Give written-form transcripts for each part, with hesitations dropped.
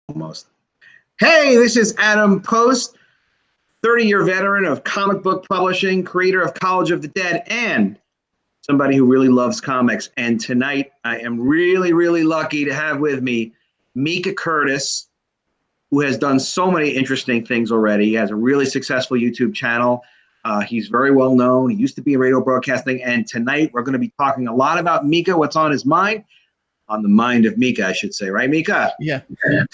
Almost. Hey, this is Adam Post, 30-year veteran of comic book publishing, creator of College of the Dead, and somebody who really loves comics. And tonight, I am really, really lucky to have with me Micah Curtis, who has done so many interesting things already. He has a really successful YouTube channel. He's very well known. He used to be in radio broadcasting. And tonight, we're going to be talking a lot about Micah, what's on his mind. On the mind of Micah, I should say, right, Micah? Yeah. And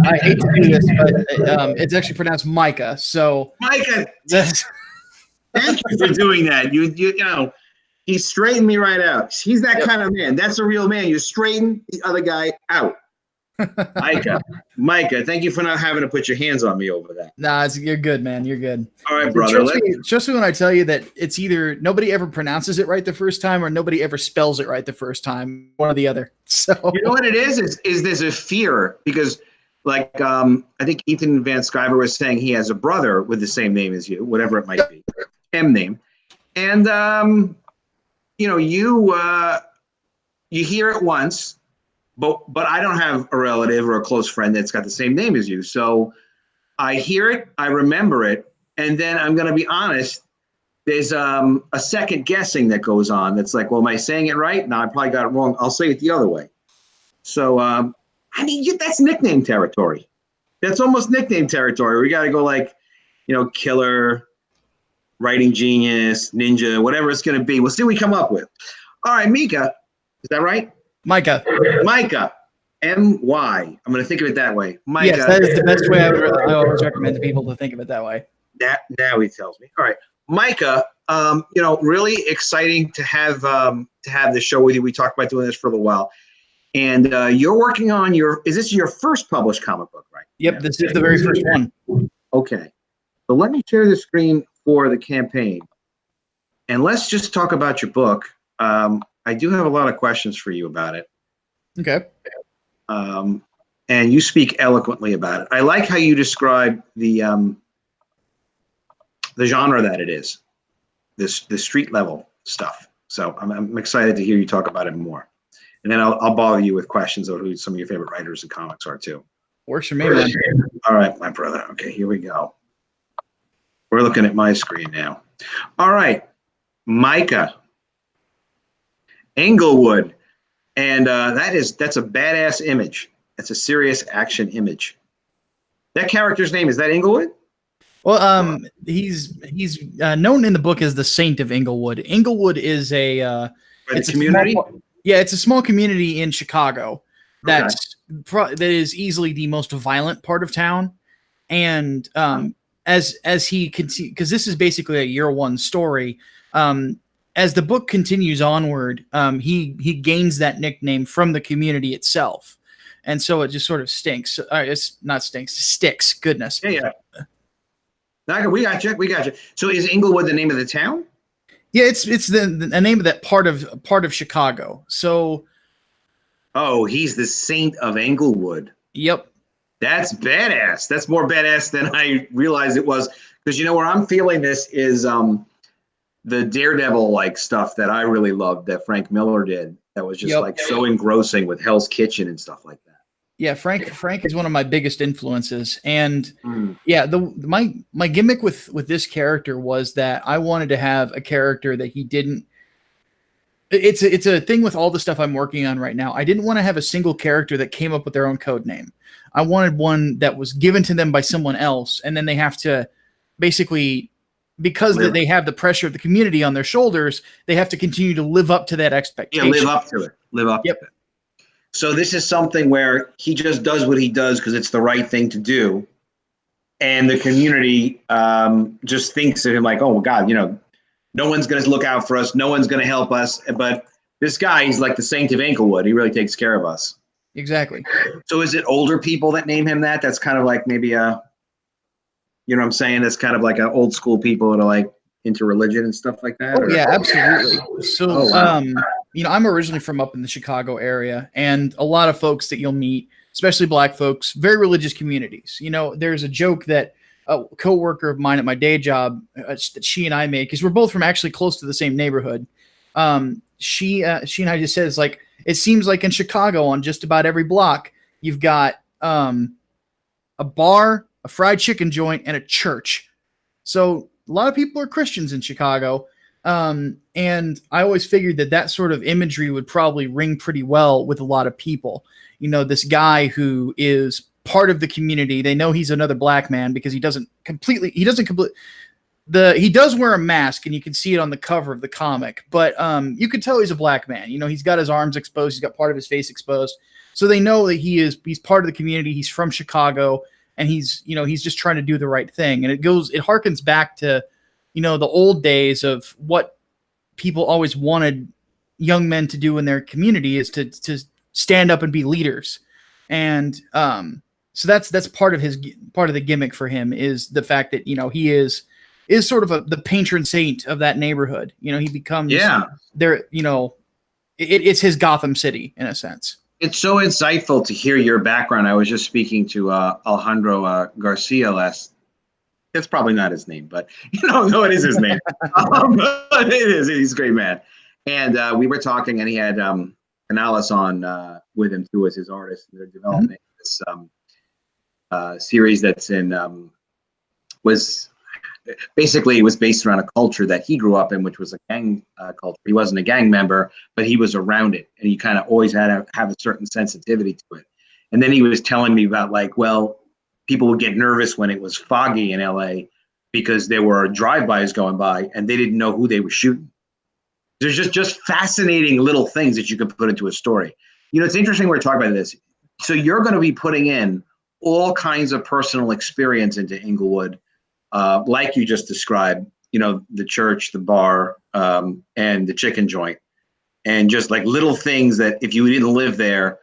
I hate to do this, but it's actually pronounced Micah. So Micah, that's thank you for doing that. You know, he straightened me right out. He's that kind of man. That's a real man. You straighten the other guy out. Micah, thank you for not having to put your hands on me over that. Nah, you're good, man. You're good. All right, brother. Trust me when I tell you that it's either nobody ever pronounces it right the first time or nobody ever spells it right the first time, one or the other. So you know what it is there's a fear because, like, I think Ethan Van Sciver was saying he has a brother with the same name as you, whatever it might be, M name, and you know, you hear it once. But I don't have a relative or a close friend that's got the same name as you. So I hear it, I remember it, and then I'm going to be honest, there's a second guessing that goes on. That's like, well, am I saying it right? No, I probably got it wrong. I'll say it the other way. So, I mean, that's nickname territory. That's almost nickname territory. We got to go like, you know, killer, writing genius, ninja, whatever it's going to be. We'll see what we come up with. All right, Micah, is that right? Micah, M-Y. I'm going to think of it that way. Micah. Yes, that is the best way I always recommend to people to think of it that way. Now he tells me. All right, Micah. You know, really exciting to have the show with you. We talked about doing this for a little while, and you're working on is this your first published comic book, right? Yep, this is the very first one. Okay, so let me share the screen for the campaign, and let's just talk about your book. I do have a lot of questions for you about it. Okay. And you speak eloquently about it. I like how you describe the genre that it is, the street level stuff. So I'm excited to hear you talk about it more. And then I'll bother you with questions of who some of your favorite writers and comics are too. Works for me, man. All right, my brother. Okay, here we go. We're looking at my screen now. All right, Micah. Englewood, and that's a badass image. That's a serious action image. That character's name, is that Englewood? Well, he's known in the book as the Saint of Englewood. Englewood is it's community. It's a small community in Chicago that is easily the most violent part of town, and as he can see, because this is basically a year one story. As the book continues onward, he gains that nickname from the community itself, and so it just sort of stinks. It's not stinks, sticks. Goodness. Yeah. We got you. So is Englewood the name of the town? Yeah, it's the name of that part of Chicago. So. Oh, he's the Saint of Englewood. Yep. That's badass. That's more badass than I realized it was, because you know where I'm feeling this is the Daredevil like stuff that I really loved that Frank Miller did. That was just like so engrossing with Hell's Kitchen and stuff like that. Yeah, Frank is one of my biggest influences, and my gimmick with this character was that I wanted to have a character that he didn't. It's a thing with all the stuff I'm working on right now. I didn't want to have a single character that came up with their own code name. I wanted one that was given to them by someone else, and then they have to basically. Because they have the pressure of the community on their shoulders, they have to continue to live up to that expectation. Yeah, live up to it. So this is something where he just does what he does because it's the right thing to do. And the community just thinks of him like, oh, God, you know, no one's going to look out for us. No one's going to help us. But this guy, he's like the Saint of Englewood. He really takes care of us. Exactly. So is it older people that name him that? That's kind of like maybe you know what I'm saying? It's kind of like old school people that are like into religion and stuff like that. Oh, yeah, absolutely. So, you know, I'm originally from up in the Chicago area, and a lot of folks that you'll meet, especially black folks, very religious communities. You know, there's a joke that a coworker of mine at my day job that she and I make, because we're both from actually close to the same neighborhood. She and I just says, like, it seems like in Chicago on just about every block, you've got a bar, a fried chicken joint, and a church. So a lot of people are Christians in Chicago. And I always figured that sort of imagery would probably ring pretty well with a lot of people. You know, this guy who is part of the community. They know he's another black man because he does wear a mask, and you can see it on the cover of the comic, but you could tell he's a black man. You know, he's got his arms exposed. He's got part of his face exposed. So they know that he's part of the community. He's from Chicago, and he's just trying to do the right thing. And it harkens back to, you know, the old days of what people always wanted young men to do in their community is to stand up and be leaders. And so that's part of the gimmick for him, is the fact that, you know, he is sort of the patron saint of that neighborhood. You know, he becomes there, you know, it's his Gotham City in a sense. It's so insightful to hear your background. I was just speaking to Alejandro Garcia it's probably not his name, but no, it is his name. But it is. He's a great man. And we were talking, and he had Canales on with him too as his artist. They're developing this series that's was based around a culture that he grew up in, which was a gang culture. He wasn't a gang member, but he was around it, and he kind of always had to have a certain sensitivity to it. And then he was telling me about, like, well, people would get nervous when it was foggy in LA because there were drive-bys going by and they didn't know who they were shooting. There's just fascinating little things that you can put into a story. You know, it's interesting we're talking about this. So you're going to be putting in all kinds of personal experience into Englewood, like you just described, you know, the church, the bar, and the chicken joint, and just like little things that if you didn't live there,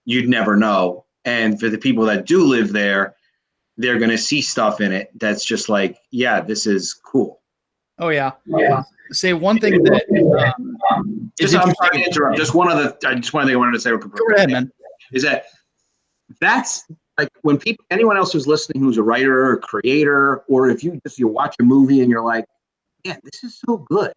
you'd never know. And for the people that do live there, they're going to see stuff in it that's just like, yeah, this is cool. Oh, yeah. Yeah. Say one thing that I'm sorry to interrupt. Just one thing I wanted to say. Go ahead, man. Is that's like when anyone else who's listening, who's a writer or creator, or if you watch a movie and you're like, yeah, this is so good.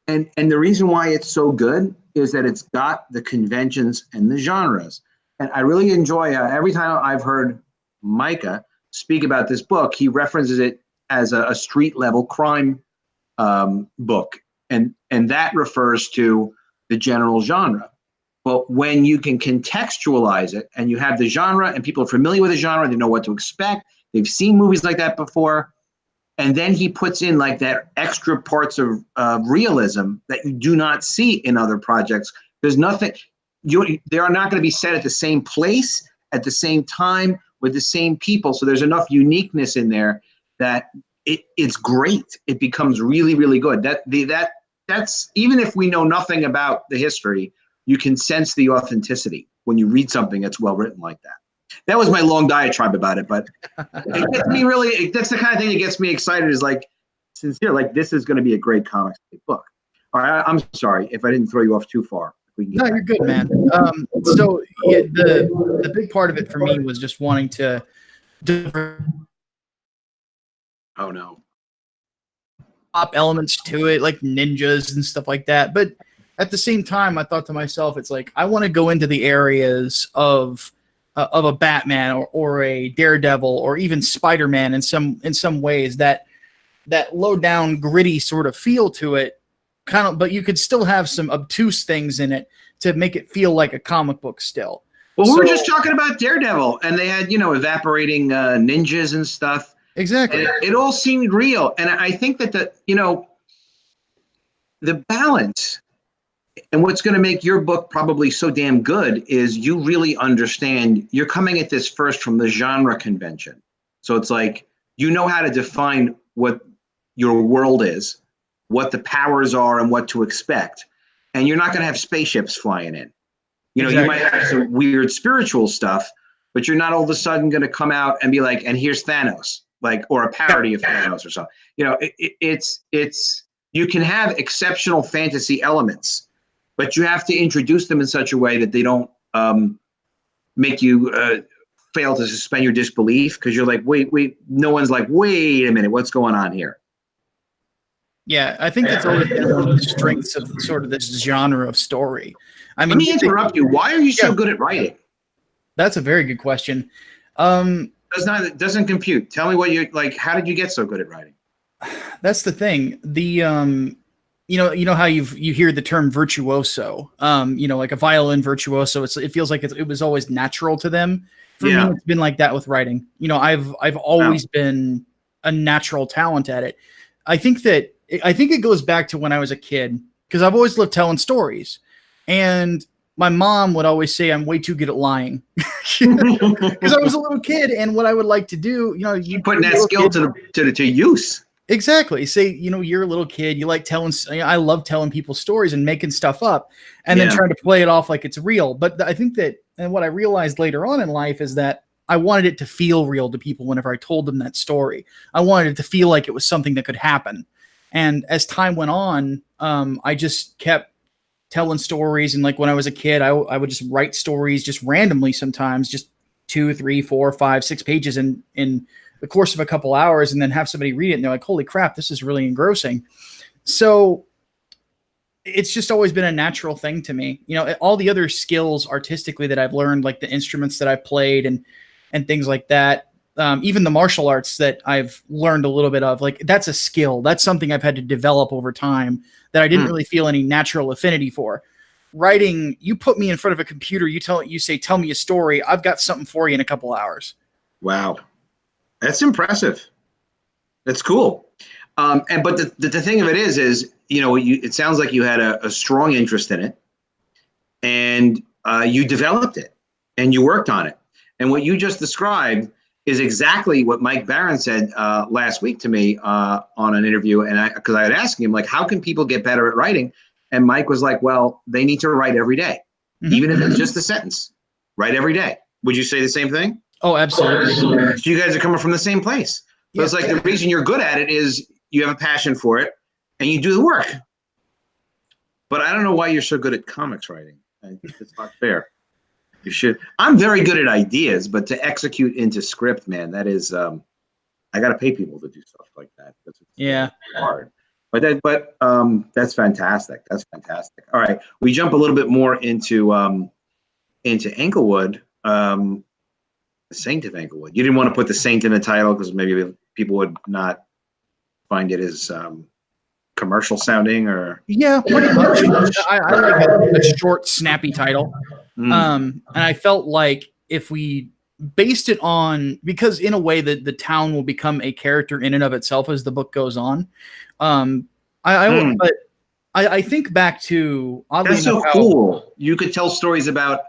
And the reason why it's so good is that it's got the conventions and the genres. And I really enjoy every time I've heard Micah speak about this book, he references it as a street level crime book. And that refers to the general genre. But when you can contextualize it and you have the genre and people are familiar with the genre, they know what to expect, they've seen movies like that before, and then he puts in like that extra parts of realism that you do not see in other projects. There's nothing, they are not going to be set at the same place, at the same time, with the same people. So there's enough uniqueness in there that it's great. It becomes really, really good. That's even if we know nothing about the history, you can sense the authenticity when you read something that's well written like that. That was my long diatribe about it, but it gets me really, that's the kind of thing that gets me excited, is like sincere, like this is going to be a great comics book. All right, I'm sorry if I didn't throw you off too far. No, you're good, man. So yeah, the big part of it for me was just wanting to. Oh no. Pop elements to it, like ninjas and stuff like that. But at the same time, I thought to myself, it's like I want to go into the areas of a Batman or a Daredevil or even Spider-Man in some ways, that low down gritty sort of feel to it. Kind of, but you could still have some obtuse things in it to make it feel like a comic book still. Well, we were just talking about Daredevil, and they had, evaporating ninjas and stuff. Exactly. And it all seemed real. And I think that the balance and what's going to make your book probably so damn good is you really understand, you're coming at this first from the genre convention. So it's like, you know how to define what your world is, what the powers are, and what to expect. And you're not going to have spaceships flying in. Exactly. You might have some weird spiritual stuff, but you're not all of a sudden going to come out and be like, and here's Thanos, like, or a parody of Thanos or something. You can have exceptional fantasy elements, but you have to introduce them in such a way that they don't make you fail to suspend your disbelief, because you're like, wait, no one's like, wait a minute, what's going on here? Yeah, I think that's always been one of the strengths of sort of this genre of story. I mean, let me interrupt you. Why are you so good at writing? That's a very good question. Doesn't compute. Tell me what you like. How did you get so good at writing? That's the thing. You know how you hear the term virtuoso, like a violin virtuoso. It feels like it was always natural to them. For me, it's been like that with writing. I've always been a natural talent at it. I think it goes back to when I was a kid, because I've always loved telling stories, and my mom would always say I'm way too good at lying because I was a little kid, and what I would like to do, you putting that skill to use. Exactly. Say, you're a little kid, you like telling, I love telling people stories and making stuff up and then trying to play it off like it's real. But I think that, and what I realized later on in life is that I wanted it to feel real to people whenever I told them that story. I wanted it to feel like it was something that could happen. And as time went on, I just kept telling stories. And like when I was a kid, I would just write stories just randomly sometimes, just 2, 3, 4, 5, 6 pages in the course of a couple hours, and then have somebody read it and they're like, holy crap, this is really engrossing. So it's just always been a natural thing to me. All the other skills artistically that I've learned, like the instruments that I've played and things like that, even the martial arts that I've learned a little bit of, like that's a skill. That's something I've had to develop over time that I didn't really feel any natural affinity for. Writing, you put me in front of a computer, you say, tell me a story. I've got something for you in a couple hours. Wow. That's impressive. That's cool. But the thing of it is it sounds like you had a strong interest in it, and you developed it and you worked on it. And what you just described is exactly what Mike Barron said last week to me on an interview. And because I had asked him, like, how can people get better at writing? And Mike was like, well, they need to write every day, even if it's just a sentence. Write every day. Would you say the same thing? Oh, absolutely. So you guys are coming from the same place. So it's like the reason you're good at it is you have a passion for it and you do the work. But I don't know why you're so good at comics writing. I think that's not fair. You should. I'm very good at ideas, but to execute into script, man, that is, I got to pay people to do stuff like that. That's hard. But that's fantastic. That's fantastic. All right, we jump a little bit more into Englewood. Saint of Englewood. You didn't want to put the Saint in the title because maybe people would not find it as commercial sounding, or pretty much. I like a short, snappy title. And I felt like if we based it on, because in a way that the town will become a character in and of itself as the book goes on. But I think back to, oddly that's enough, so cool. You could tell stories about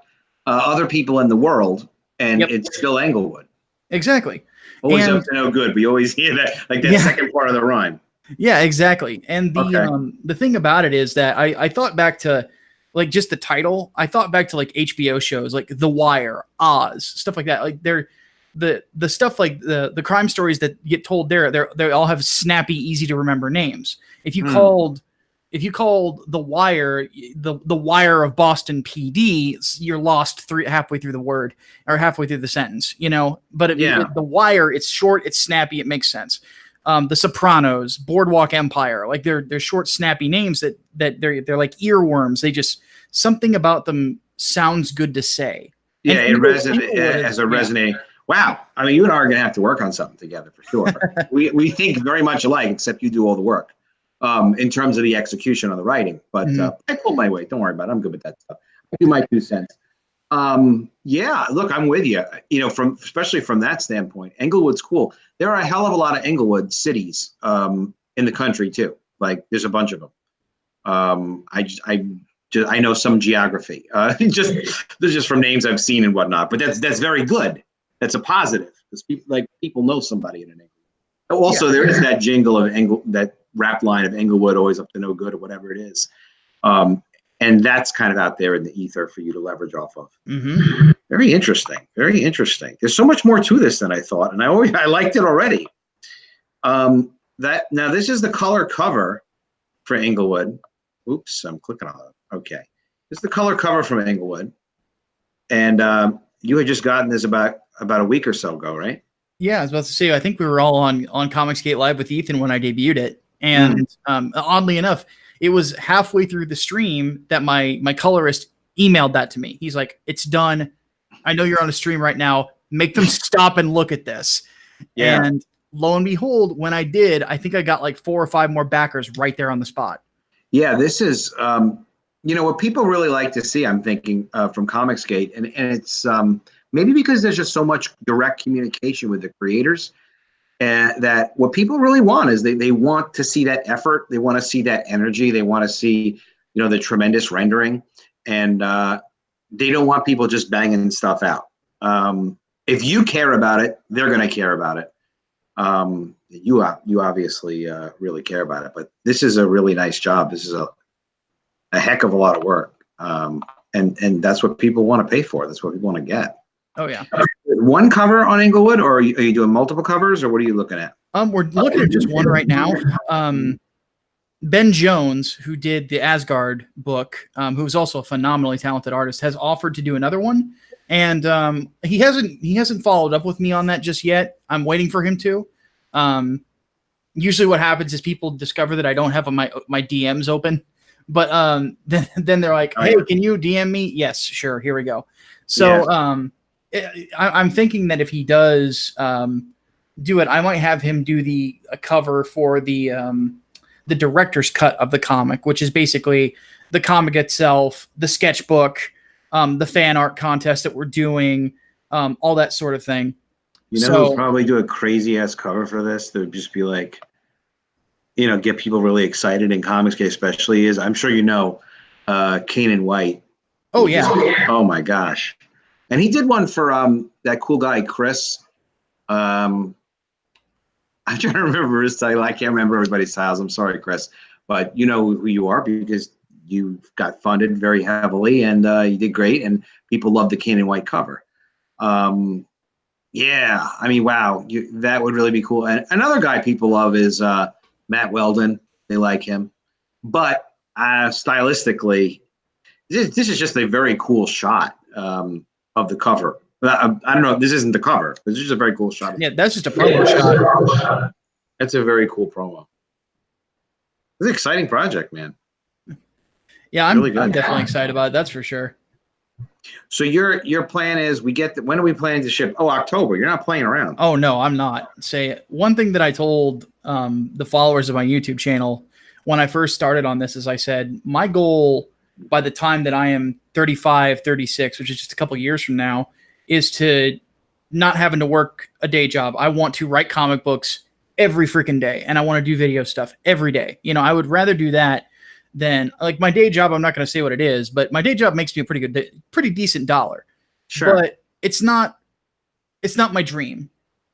other people in the world. And it's still Englewood. Exactly. Always up to no good. We always hear that, like that second part of the rhyme. Yeah, exactly. And the thing about it is that I thought back to like just the title. I thought back to like HBO shows like The Wire, Oz, stuff like that. Like they're the stuff like the crime stories that get told there. They all have snappy, easy to remember names. If you called The Wire, the Wire of Boston PD, you're lost halfway through the word or halfway through the sentence, But The Wire, it's short, it's snappy, it makes sense. The Sopranos, Boardwalk Empire, like they're short, snappy names that they're like earworms. They just, something about them sounds good to say. Yeah, it resonating. Wow. I mean, you and I are going to have to work on something together for sure. we think very much alike, except you do all the work. In terms of the execution on the writing, but I pull my weight. Don't worry about it. I'm good with that stuff. I do my 2 cents. Look, I'm with you. Especially from that standpoint, Englewood's cool. There are a hell of a lot of Englewood cities in the country too. Like there's a bunch of them. I know some geography. Just from names I've seen and whatnot. But that's very good. That's a positive because people know somebody in an Englewood. Also, there is that jingle of that rap line of Englewood, always up to no good, or whatever it is. And that's kind of out there in the ether for you to leverage off of. Very interesting. Very interesting. There's so much more to this than I thought. And I liked it already. Now this is the color cover for Englewood. Oops, I'm clicking on it. Okay. This is the color cover from Englewood. And you had just gotten this about a week or so ago, right? Yeah, I was about to say, I think we were all on ComicsGate Live with Ethan when I debuted it. And oddly enough, it was halfway through the stream that my colorist emailed that to me. He's like, it's done. I know you're on a stream right now. Make them stop and look at this. Yeah. And lo and behold, when I did, I think I got like 4 or 5 more backers right there on the spot. Yeah, this is, what people really like to see, I'm thinking, from ComicsGate. And it's maybe because there's just so much direct communication with the creators, and that what people really want is they want to see that effort. They want to see that energy. They want to see, the tremendous rendering. And they don't want people just banging stuff out. If you care about it, they're going to care about it. You obviously really care about it, but this is a really nice job. This is a heck of a lot of work, and that's what people want to pay for. That's what people want to get. Oh yeah. One cover on Englewood, or are you doing multiple covers, or what are you looking at? We're looking at just one right now. Ben Jones, who did the Asgard book, who is also a phenomenally talented artist, has offered to do another one, and he hasn't followed up with me on that just yet. I'm waiting for him to. Usually, what happens is people discover that I don't have my DMs open, but then they're like, "Hey, can you DM me?" Yes, sure. Here we go. So I'm thinking that if he does do it, I might have him do a cover for the director's cut of the comic, which is basically the comic itself, the sketchbook, the fan art contest that we're doing, all that sort of thing. Who'll probably do a crazy ass cover for this? That would just be like, get people really excited in ComicsGate, especially I'm sure Kanan White. Oh yeah. Oh my gosh. And he did one for that cool guy, Chris. I'm trying to remember his title. I can't remember everybody's titles. I'm sorry, Chris. But you know who you are because you got funded very heavily and you did great. And people love the Kanan White cover. Yeah, I mean, wow, that would really be cool. And another guy people love is Matt Weldon. They like him. But stylistically, this is just a very cool shot of the cover. I don't know. This isn't the cover. This is just a very cool shot. Yeah, that's just a promo shot. That's a very cool promo. It's an exciting project, man. Yeah, I'm definitely excited about it. That's for sure. So your plan is when are we planning to ship? Oh, October. You're not playing around. Oh no, I'm not. One thing that I told the followers of my YouTube channel when I first started on this is I said my goal by the time that I am 35, 36, which is just a couple years from now, is to not having to work a day job. I want to write comic books every freaking day, and I want to do video stuff every day. I would rather do that than like my day job. I'm not going to say what it is, but my day job makes me a pretty decent dollar. Sure. But it's not my dream.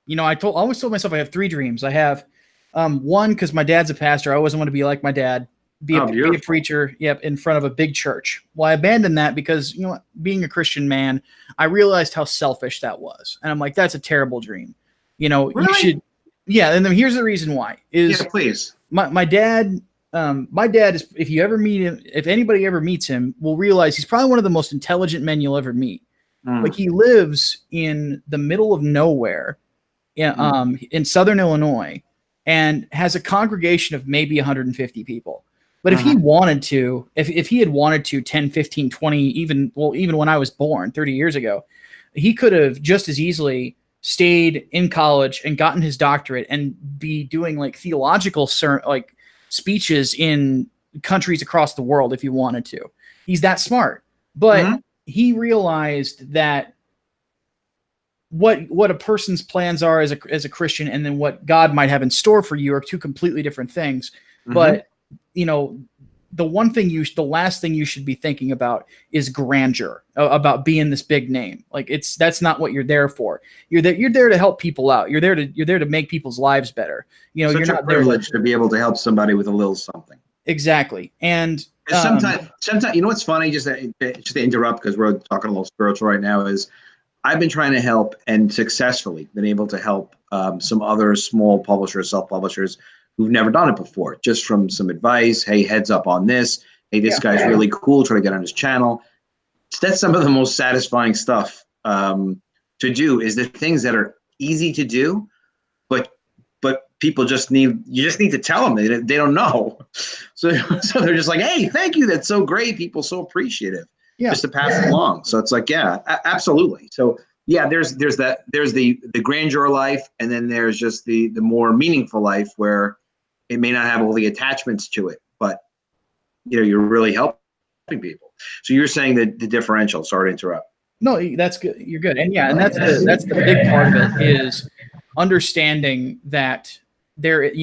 I always told myself I have 3 dreams. I have one, because my dad's a pastor. I always want to be like my dad, be a preacher, in front of a big church. Well, I abandoned that because, being a Christian man, I realized how selfish that was. And I'm like, that's a terrible dream. Really? You should. Yeah. And then here's the reason why is please. My dad is, if anybody ever meets him, will realize he's probably one of the most intelligent men you'll ever meet. Like he lives in the middle of nowhere in Southern Illinois and has a congregation of maybe 150 people. But if he wanted to, if he had wanted to 10, 15, 20, even when I was born 30 years ago, he could have just as easily stayed in college and gotten his doctorate and be doing like theological speeches in countries across the world if he wanted to. He's that smart. But he realized that what a person's plans are as a Christian and then what God might have in store for you are 2 completely different things. But the last thing you should be thinking about is grandeur, about being this big name. Like that's not what you're there for. You're there to help people out. You're there to make people's lives better. You're not privilege to be able to help somebody with a little something. Exactly. And sometimes, what's funny, just to interrupt, because we're talking a little spiritual right now, is I've been trying to help and successfully been able to help some other small publishers, self-publishers who've never done it before, just from some advice. Hey, heads up on this. Hey, this guy's really cool. Try to get on his channel. That's some of the most satisfying stuff to do, is the things that are easy to do, but people you just need to tell them. They don't know. So they're just like, hey, thank you. That's so great. People so appreciative. just to pass it along. So it's like, yeah, absolutely. So yeah, there's the grandeur life, and then there's just the more meaningful life where it may not have all the attachments to it, but you're really helping people. So you're saying that the differential. Sorry to interrupt. No, that's good. You're good. And yeah, and that's the big part of it is understanding that there's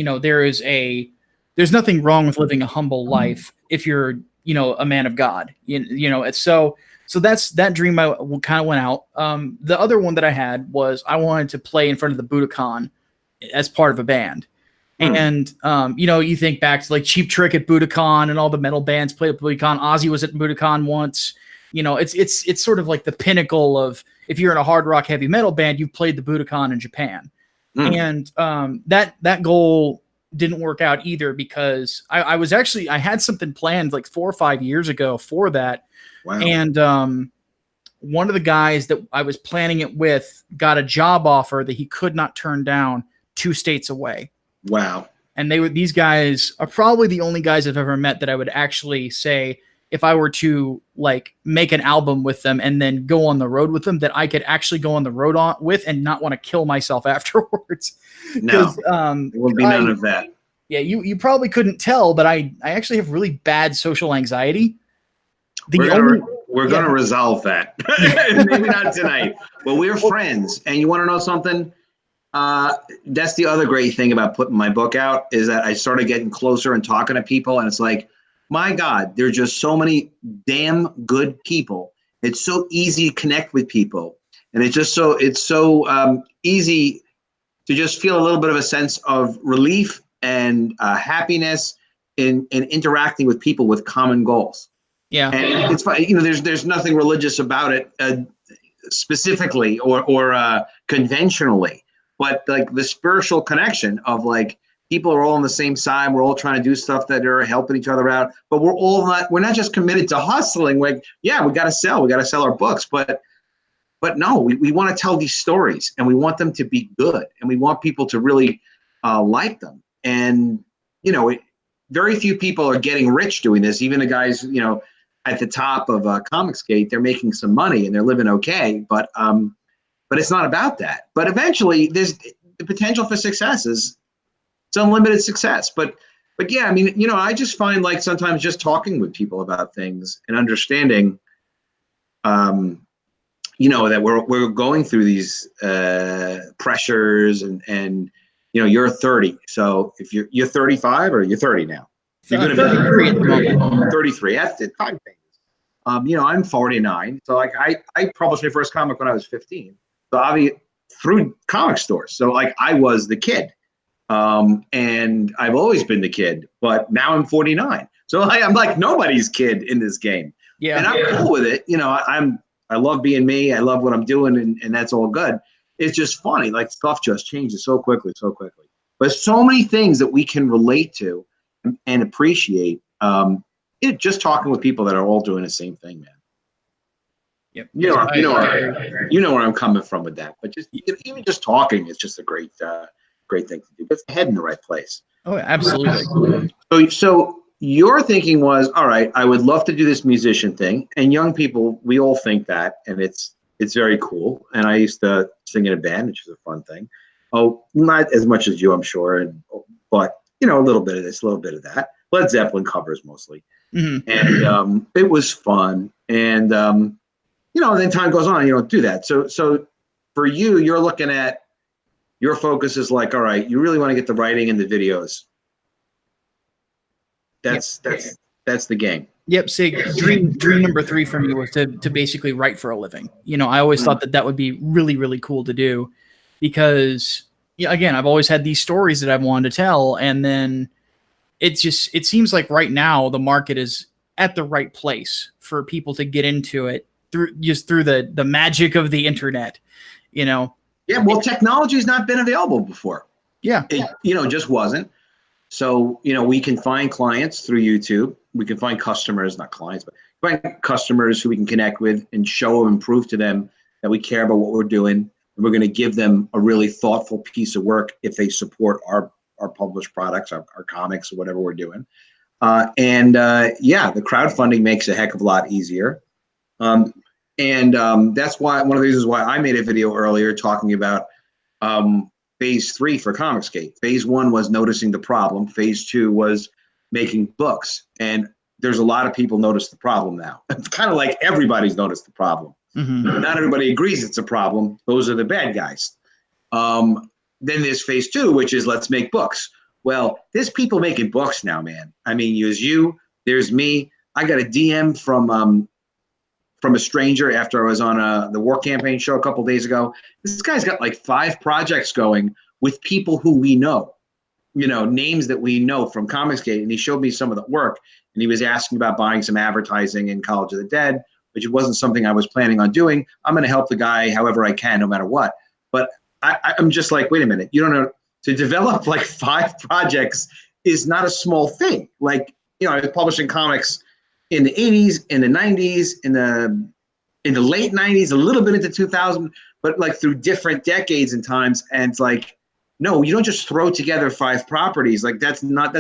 nothing wrong with living a humble life if you're, a man of God. It's so that's that dream I kind of went out. The other one that I had was I wanted to play in front of the Budokan as part of a band. And you think back to like Cheap Trick at Budokan and all the metal bands played at Budokan. Ozzy was at Budokan once. It's sort of like the pinnacle of, if you're in a hard rock heavy metal band, you've played the Budokan in Japan. And that goal didn't work out either, because I had something planned like 4 or 5 years ago for that. Wow. And one of the guys that I was planning it with got a job offer that he could not turn down 2 states away. Wow. And these guys are probably the only guys I've ever met that I would actually say, if I were to like make an album with them and then go on the road with them, that I could actually go on the road with and not want to kill myself afterwards. No, there will be none of that. Yeah, you probably couldn't tell, but I actually have really bad social anxiety. We're gonna resolve that. Maybe not tonight, but we're friends. And you want to know something? That's the other great thing about putting my book out, is that I started getting closer and talking to people, and it's like, my God, there's just so many damn good people. It's so easy to connect with people, and it's so easy to just feel a little bit of a sense of relief and happiness in interacting with people with common goals. Yeah, and it's fine. There's nothing religious about it specifically or conventionally, but like the spiritual connection of like, people are all on the same side. We're all trying to do stuff that are helping each other out, but we're not just committed to hustling. Like, yeah, we got to sell our books, but no, we want to tell these stories, and we want them to be good, and we want people to really like them. And, very few people are getting rich doing this. Even the guys, at the top of COMICSGATE, they're making some money and they're living okay, but it's not about that. But eventually there's the potential for success is, it's unlimited success. But yeah, I mean, I just find like sometimes just talking with people about things and understanding, that we're going through these pressures and you're 30. So if you're 35 or you're 30 now, you're going to be 33 at the moment. 33. That's the time thing. I'm 49. So like I published my first comic when I was 15. So obviously through comic stores. So like I was the kid. And I've always been the kid, but now I'm 49. So I'm like nobody's kid in this game. Yeah. And I'm cool with it. I love being me. I love what I'm doing, and that's all good. It's just funny. Like stuff just changes so quickly. But so many things that we can relate to and appreciate. Just talking with people that are all doing the same thing, man. Yep. You know where I'm coming from with that. But just even just talking is just a great thing to do. It's the head in the right place. Oh, absolutely. So your thinking was, all right, I would love to do this musician thing. And young people, we all think that, and it's very cool. And I used to sing in a band, which is a fun thing. Oh, not as much as you, I'm sure, but a little bit of this, a little bit of that. Led Zeppelin covers mostly. Mm-hmm. And it was fun. And then time goes on, you don't do that. So for you, you're looking at, your focus is like, all right, you really want to get the writing and the videos. That's the game. Yep. See, dream number 3 for me was to basically write for a living. I always thought that would be really, really cool to do, because again, I've always had these stories that I've wanted to tell. And then it seems like right now the market is at the right place for people to get into it through the magic of the internet, Yeah, well, technology's not been available before. Yeah. It, just wasn't. So, we can find clients through YouTube. We can find customers, not clients, but find customers who we can connect with and show them and prove to them that we care about what we're doing. And we're going to give them a really thoughtful piece of work if they support our published products, our comics, or whatever we're doing. The crowdfunding makes it a heck of a lot easier. That's why one of the reasons why I made a video earlier talking about phase 3 for ComicsGate. Phase 1 was noticing the problem. Phase 2 was making books. And there's a lot of people notice the problem now. It's kind of like everybody's noticed the problem. Mm-hmm. Not everybody agrees it's a problem. Those are the bad guys. Then there's phase 2, which is let's make books. Well, there's people making books now, man. I mean, there's me. I got a DM from a stranger after I was on the War Campaign show a couple days ago. This guy's got like 5 projects going with people who we know, names that we know from ComicsGate. And he showed me some of the work, and he was asking about buying some advertising in College of the Dead, which wasn't something I was planning on doing. I'm going to help the guy however I can, no matter what. But I'm just like, wait a minute, you don't know, to develop like 5 projects is not a small thing. Like, I was publishing comics in the 80s, in the 90s, in the late 90s, a little bit into 2000, but like through different decades and times. And it's like, no, you don't just throw together 5 properties. Like it's not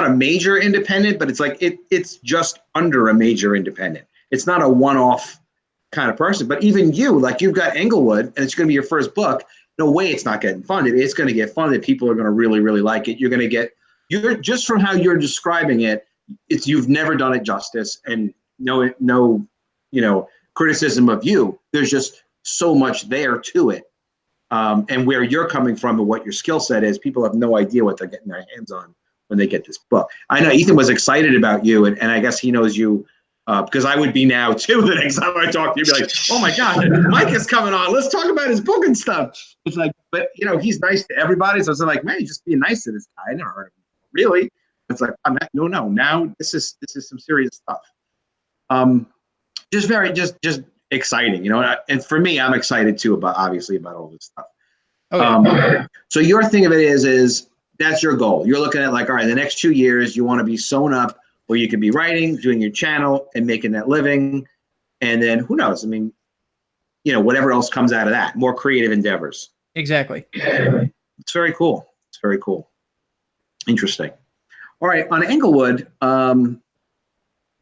a major independent, but it's like, it's just under a major independent. It's not a one-off kind of person. But even you, like you've got Englewood and it's going to be your first book. No way it's not getting funded. It's going to get funded. People are going to really, really like it. You're just from how you're describing it, you've never done it justice, and no criticism of you. There's just so much there to it. And where you're coming from and what your skill set is, people have no idea what they're getting their hands on when they get this book. I know Ethan was excited about you, and I guess he knows you because I would be now too. The next time I talk to you, be like, oh my God, Mike is coming on. Let's talk about his book and stuff. It's like, but he's nice to everybody. So it's like, man, just being nice to this guy. I never heard of him. Really? It's like, no. Now this is some serious stuff. Just exciting, and for me, I'm excited too about all this stuff. Okay. So your thing of it is that's your goal. You're looking at like, all right, the next 2 years, you want to be sewn up where you could be writing, doing your channel and making that living. And then who knows? I mean, whatever else comes out of that, more creative endeavors. Exactly. It's very cool. It's very cool. Interesting. All right. On Englewood,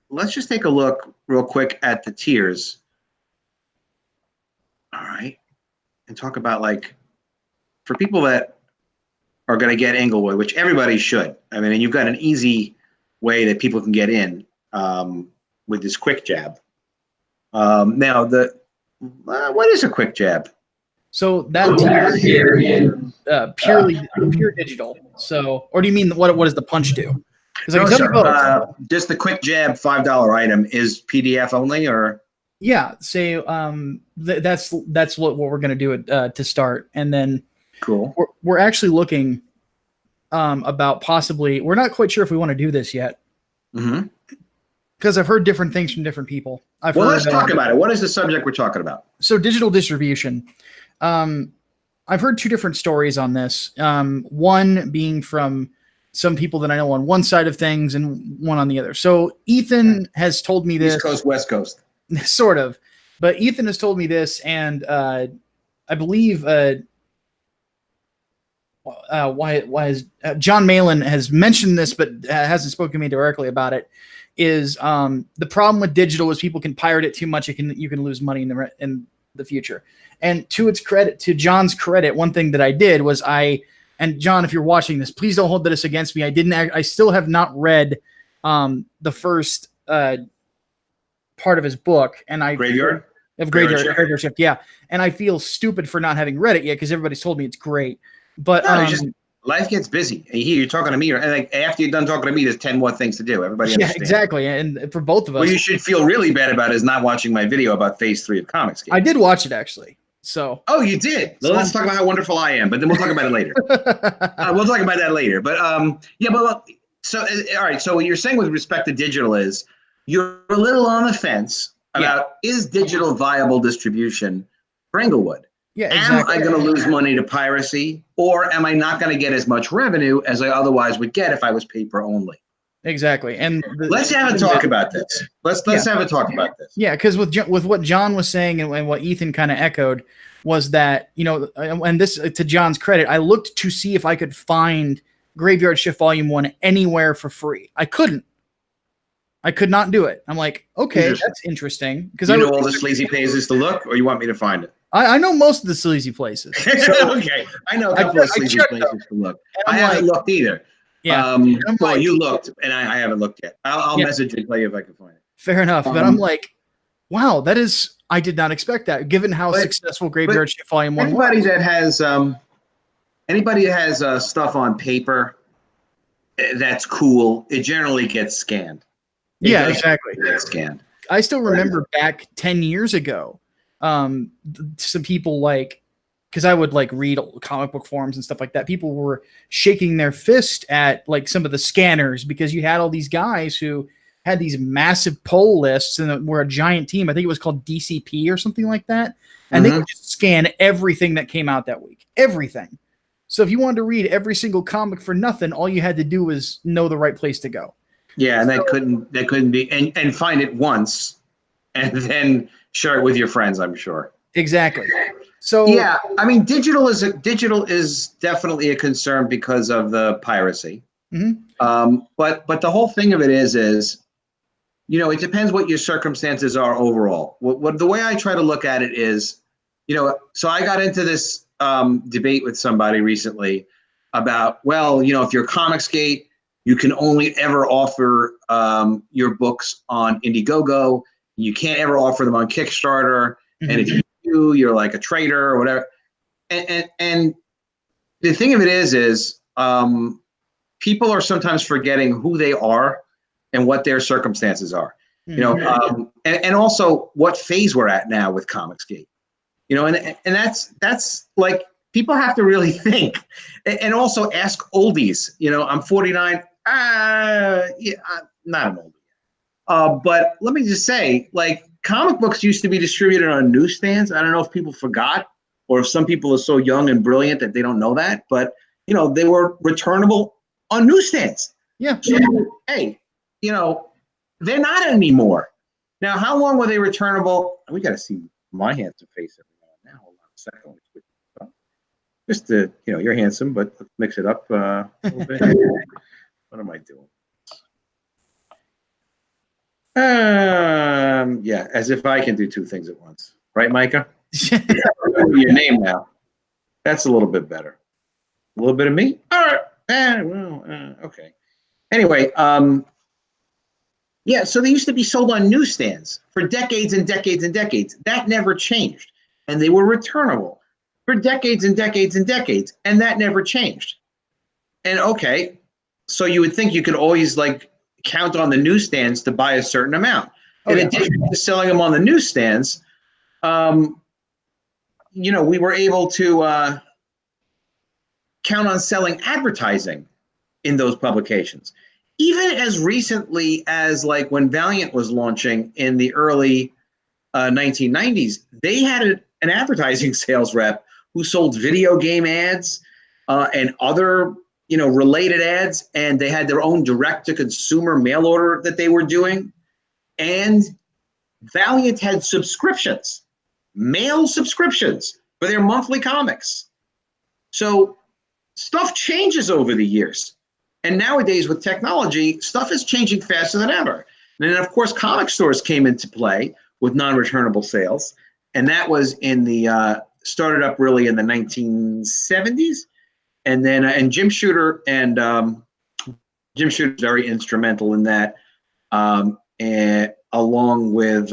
let's just take a look real quick at the tiers. All right. And talk about like, for people that are going to get Englewood, which everybody should. I mean, and you've got an easy way that people can get in with this quick jab. Now, what is a quick jab? So that tier is pure digital. So, or do you mean what does the punch do? Just the quick jab $5 item is PDF only, or? Yeah. Say that's what we're going to do to start, and then cool. We're actually looking about possibly. We're not quite sure if we want to do this yet. Mm-hmm. Because I've heard different things from different people. Let's talk about it. What is the subject we're talking about? So digital distribution. I've heard 2 different stories on this. One being from some people that I know on one side of things and one on the other. So Ethan has told me this. East Coast, West Coast. Sort of. But Ethan has told me this, and I believe John Malin has mentioned this, but hasn't spoken to me directly about it, is the problem with digital is people can pirate it too much. You can lose money in the future. And to John's credit, one thing that I did was and John, if you're watching this, please don't hold this against me. I still have not read the first part of his book, and Graveyard Shift. Yeah. And I feel stupid for not having read it yet, because everybody's told me it's great. But life gets busy. And you're talking to me, and like after you're done talking to me, there's 10 more things to do. Everybody understands. Yeah, exactly. And for both of us. What you should feel really bad about is not watching my video about phase 3 of ComicsGate. I did watch it, actually. So. Oh, you did? Well, let's talk about how wonderful I am, but then we'll talk about it later. We'll talk about that later. But so all right. So what you're saying with respect to digital is you're a little on the fence about is digital viable distribution for Englewood? Yeah, exactly. Am I going to lose money to piracy, or am I not going to get as much revenue as I otherwise would get if I was paper only? Exactly. And let's have a talk about this. Let's have a talk about this. Yeah, because with what John was saying and what Ethan kind of echoed was that, and this, to John's credit, I looked to see if I could find Graveyard Shift Volume 1 anywhere for free. I couldn't. I could not do it. I'm like, okay, that's interesting. Because you know all the sleazy places to look, or you want me to find it? I know most of the sleazy places. So okay, I know a couple of sleazy places to look. I haven't looked either. Yeah. Well, you looked, and I haven't looked yet. I'll message you and tell you if I can find it. Fair enough. But I'm like, wow, I did not expect that, given how successful Graveyard Shift Volume 1 was. Anybody that has stuff on paper that's cool, it generally gets scanned. Yeah, exactly. Gets scanned. I still remember back 10 years ago, some people because I would read comic book forums and stuff like that. People were shaking their fist at some of the scanners, because you had all these guys who had these massive poll lists and were a giant team. I think it was called DCP or something like that. And they would just scan everything that came out that week, everything. So if you wanted to read every single comic for nothing, all you had to do was know the right place to go. Yeah, and that couldn't be, and find it once, and then share it with your friends, I'm sure. Exactly. So yeah, I mean, digital is definitely a concern because of the piracy. But the whole thing of it is it depends what your circumstances are overall. What the way I try to look at it is, so I got into this debate with somebody recently about, if you're ComicsGate, you can only ever offer your books on Indiegogo. You can't ever offer them on Kickstarter. And if you do, you're like a traitor or whatever. And the thing of it is people are sometimes forgetting who they are and what their circumstances are. And also what phase we're at now with ComicsGate. And that's like, people have to really think, and also ask oldies. I'm 49. I'm not an oldie. But let me just say, comic books used to be distributed on newsstands. I don't know if people forgot, or if some people are so young and brilliant that they don't know that. But they were returnable on newsstands. Yeah. So, hey, they're not anymore. Now, how long were they returnable? We got to see my handsome face every now and then. Hold on a second. Just to, you're handsome, but let's mix it up a little bit. What am I doing? Yeah, as if I can do two things at once. Right, Micah? Your name now. That's a little bit better. A little bit of me? All right. Okay. Anyway, yeah, so they used to be sold on newsstands for decades and decades and decades. That never changed. And they were returnable for decades and decades and decades. And that never changed. And okay, so you would think you could always count on the newsstands to buy a certain amount. In addition to selling them on the newsstands, we were able to count on selling advertising in those publications. Even as recently as when Valiant was launching in the early 1990s, they had an advertising sales rep who sold video game ads and other related ads, and they had their own direct-to-consumer mail order that they were doing. And Valiant had subscriptions, mail subscriptions for their monthly comics. So stuff changes over the years. And nowadays with technology, stuff is changing faster than ever. And then, of course, comic stores came into play with non-returnable sales. And that was started up really in the 1970s. And then, and Jim Shooter is very instrumental in that, and along with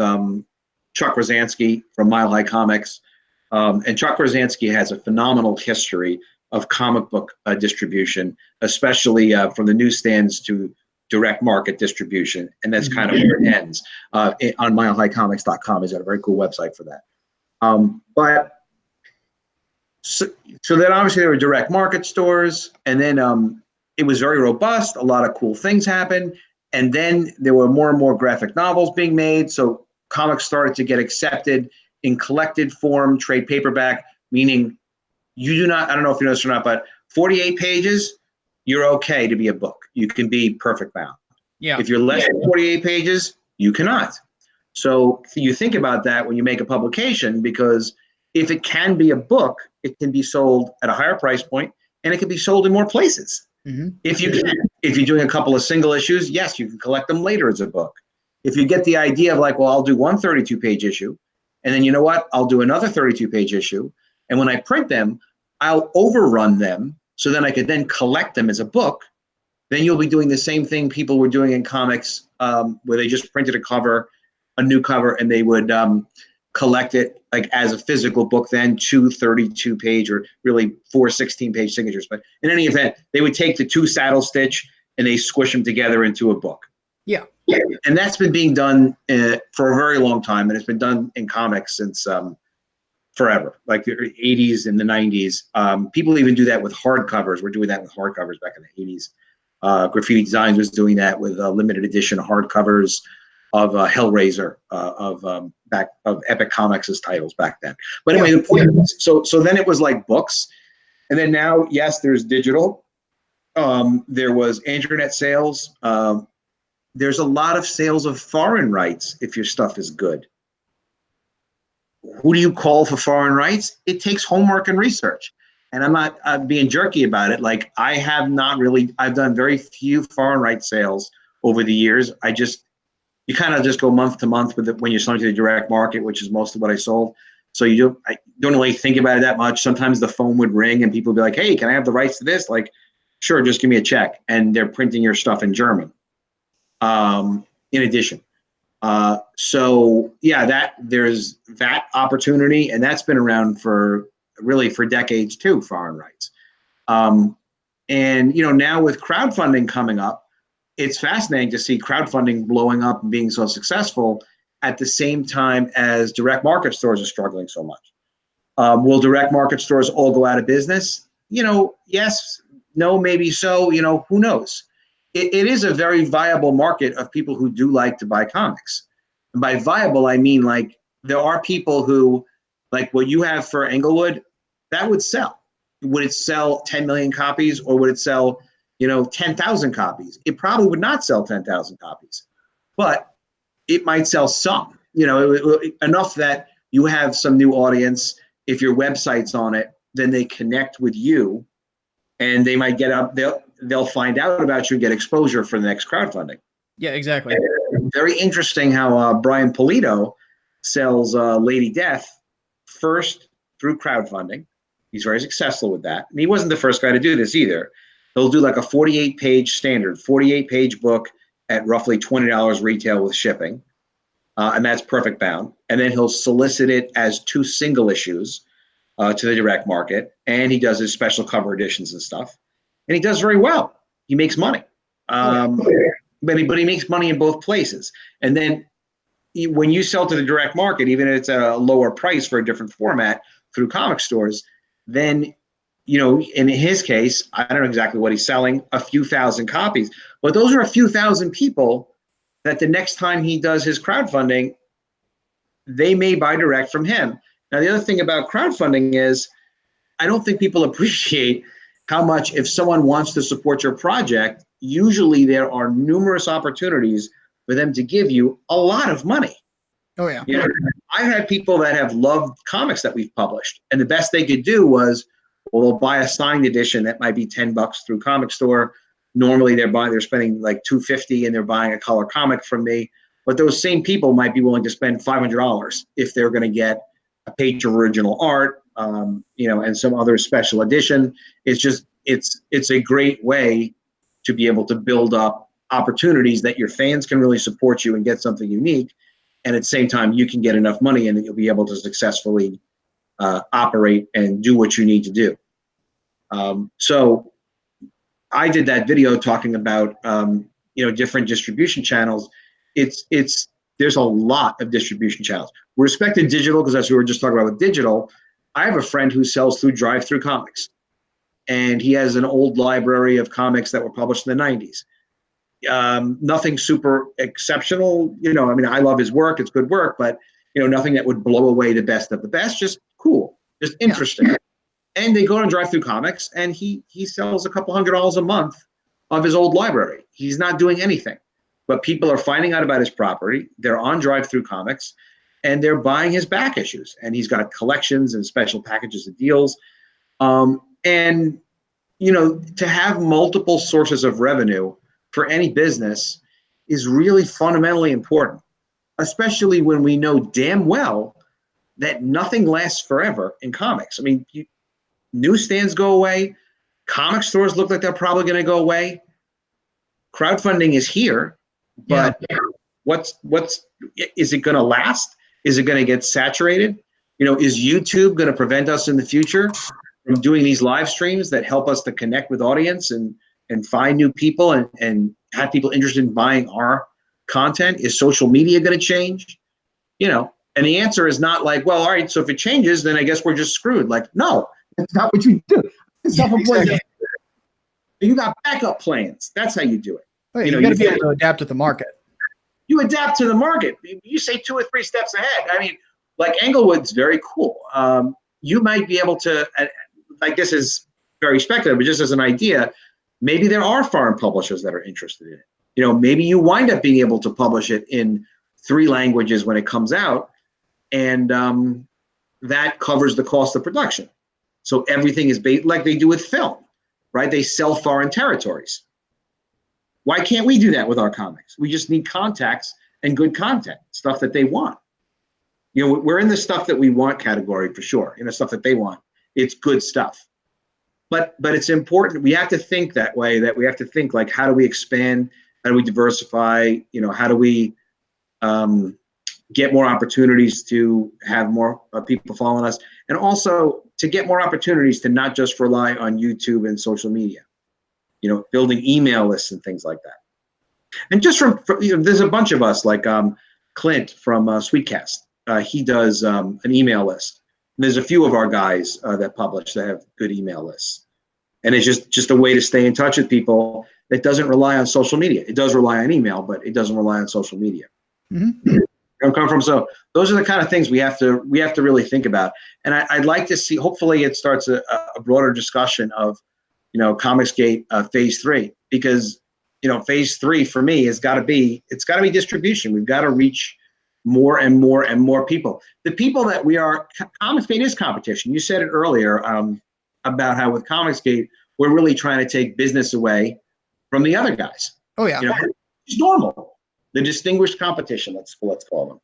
Chuck Rosansky from Mile High Comics. And Chuck Rosansky has a phenomenal history of comic book distribution, especially from the newsstands to direct market distribution. And that's kind of where it ends. On milehighcomics.com is a very cool website for that. So then obviously there were direct market stores, and then it was very robust. A lot of cool things happened. And then there were more and more graphic novels being made. So comics started to get accepted in collected form, trade paperback, meaning you do not, I don't know if you know this or not, but 48 pages, you're okay to be a book. You can be perfect bound. Yeah. If you're less than 48 pages, you cannot. So you think about that when you make a publication, because if it can be a book, it can be sold at a higher price point, and it can be sold in more places. If you're doing a couple of single issues, yes, you can collect them later as a book. if you get the idea of like, well, I'll do one 32-page issue, and then you know what, I'll do another 32-page issue, and when I print them, I'll overrun them so then I could then collect them as a book. Then you'll be doing the same thing people were doing in comics, where they just printed a new cover, and they would collect it like as a physical book, then 2 32-page or really 4 16-page signatures. But in any event, they would take the 2 saddle stitch and they squish them together into a book. Yeah. And that's been being done for a very long time, and it's been done in comics since forever, like the 80s and the 90s. People even do that with hardcovers. We're doing that with hardcovers back in the 80s. Graffiti Designs was doing that with limited edition hardcovers of Hellraiser, of Epic Comics' titles back then. But anyway, the point is, so then it was like books, and then now, yes, there's digital. There was internet sales. There's a lot of sales of foreign rights if your stuff is good. Who do you call for foreign rights? It takes homework and research. And I'm not being jerky about it. Like, I've done very few foreign rights sales over the years. You kind of just go month to month with it when you're selling to the direct market, which is most of what I sold. So I don't really think about it that much. Sometimes the phone would ring and people would be like, hey, can I have the rights to this? Like, sure, just give me a check. And they're printing your stuff in German. In addition. So yeah, there's that opportunity, and that's been around for decades too, foreign rights. And now with crowdfunding coming up, it's fascinating to see crowdfunding blowing up and being so successful at the same time as direct market stores are struggling so much. Will direct market stores all go out of business? Yes, no, maybe so, who knows? It is a very viable market of people who do like to buy comics. And by viable, I mean, like, there are people who, like what you have for Englewood, that would sell. Would it sell 10 million copies, or would it sell 10,000 copies? It probably would not sell 10,000 copies, but it might sell some, enough that you have some new audience. If your website's on it, then they connect with you, and they might get up, they'll find out about you and get exposure for the next crowdfunding. Yeah, exactly. Very interesting how Brian Polito sells Lady Death first through crowdfunding. He's very successful with that. And he wasn't the first guy to do this either. He'll do like a 48-page standard, 48-page book at roughly $20 retail with shipping. And that's perfect bound. And then he'll solicit it as 2 single issues to the direct market. And he does his special cover editions and stuff. And he does very well. He makes money. But he makes money in both places. And then when you sell to the direct market, even if it's a lower price for a different format through comic stores, then, in his case, I don't know exactly what he's selling, a few thousand copies. But those are a few thousand people that the next time he does his crowdfunding, they may buy direct from him. Now, the other thing about crowdfunding is I don't think people appreciate how much, if someone wants to support your project, usually there are numerous opportunities for them to give you a lot of money. Oh, yeah. I've had people that have loved comics that we've published, and the best they could do was, well, they'll buy a signed edition that might be $10 through Comic Store. Normally they're spending like $250 and they're buying a color comic from me. But those same people might be willing to spend $500 if they're going to get a page of original art, and some other special edition. It's a great way to be able to build up opportunities that your fans can really support you and get something unique. And at the same time, you can get enough money in that you'll be able to successfully operate and do what you need to do. So I did that video talking about, different distribution channels. There's a lot of distribution channels. With respect to digital, because that's what we were just talking about with digital, I have a friend who sells through Drive-Thru Comics, and he has an old library of comics that were published in the 90s. Nothing super exceptional. I love his work. It's good work, but, nothing that would blow away the best of the best. Just cool, just interesting. Yeah. And they go on Drive-Thru Comics, and he sells a couple $100 a month of his old library. He's not doing anything, but people are finding out about his property. They're on Drive-Thru Comics, and they're buying his back issues. And he's got collections and special packages and deals. And, to have multiple sources of revenue for any business is really fundamentally important, especially when we know damn well that nothing lasts forever in comics. I mean, newsstands go away. Comic stores look like they're probably going to go away. Crowdfunding is here, but what's is it going to last? Is it going to get saturated? Is YouTube going to prevent us in the future from doing these live streams that help us to connect with audience and find new people and have people interested in buying our content? Is social media going to change? And the answer is not like, well, all right, so if it changes, then I guess we're just screwed. Like, no, that's not what you do. Exactly. You got backup plans. That's how you do it. Oh, yeah, you got to be able to adapt to the market. You adapt to the market. You say 2 or 3 steps ahead. I mean, like Englewood's very cool. You might be able to, like this is very speculative, but just as an idea, maybe there are foreign publishers that are interested in it. Maybe you wind up being able to publish it in 3 languages when it comes out, and that covers the cost of production. So everything is based like they do with film, right? They sell foreign territories. Why can't we do that with our comics? We just need contacts and good content, stuff that they want. We're in the stuff that we want category for sure. Stuff that they want. It's good stuff. But it's important. We have to think that way, that we have to think like, how do we expand? How do we diversify? How do we get more opportunities to have more people following us? And also to get more opportunities to not just rely on YouTube and social media, building email lists and things like that. And just from there's a bunch of us like Clint from Sweetcast. He does an email list. And there's a few of our guys that publish that have good email lists. And it's just a way to stay in touch with people that doesn't rely on social media. It does rely on email, but it doesn't rely on social media. Mm-hmm. I'm coming from. So those are the kind of things we have to really think about. And I'd like to see, hopefully it starts a broader discussion of, ComicsGate phase 3, because, phase 3 for me it's got to be distribution. We've got to reach more and more and more people. The people that ComicsGate is competition. You said it earlier about how with ComicsGate, we're really trying to take business away from the other guys. Oh yeah. It's normal. The distinguished competition, let's call them.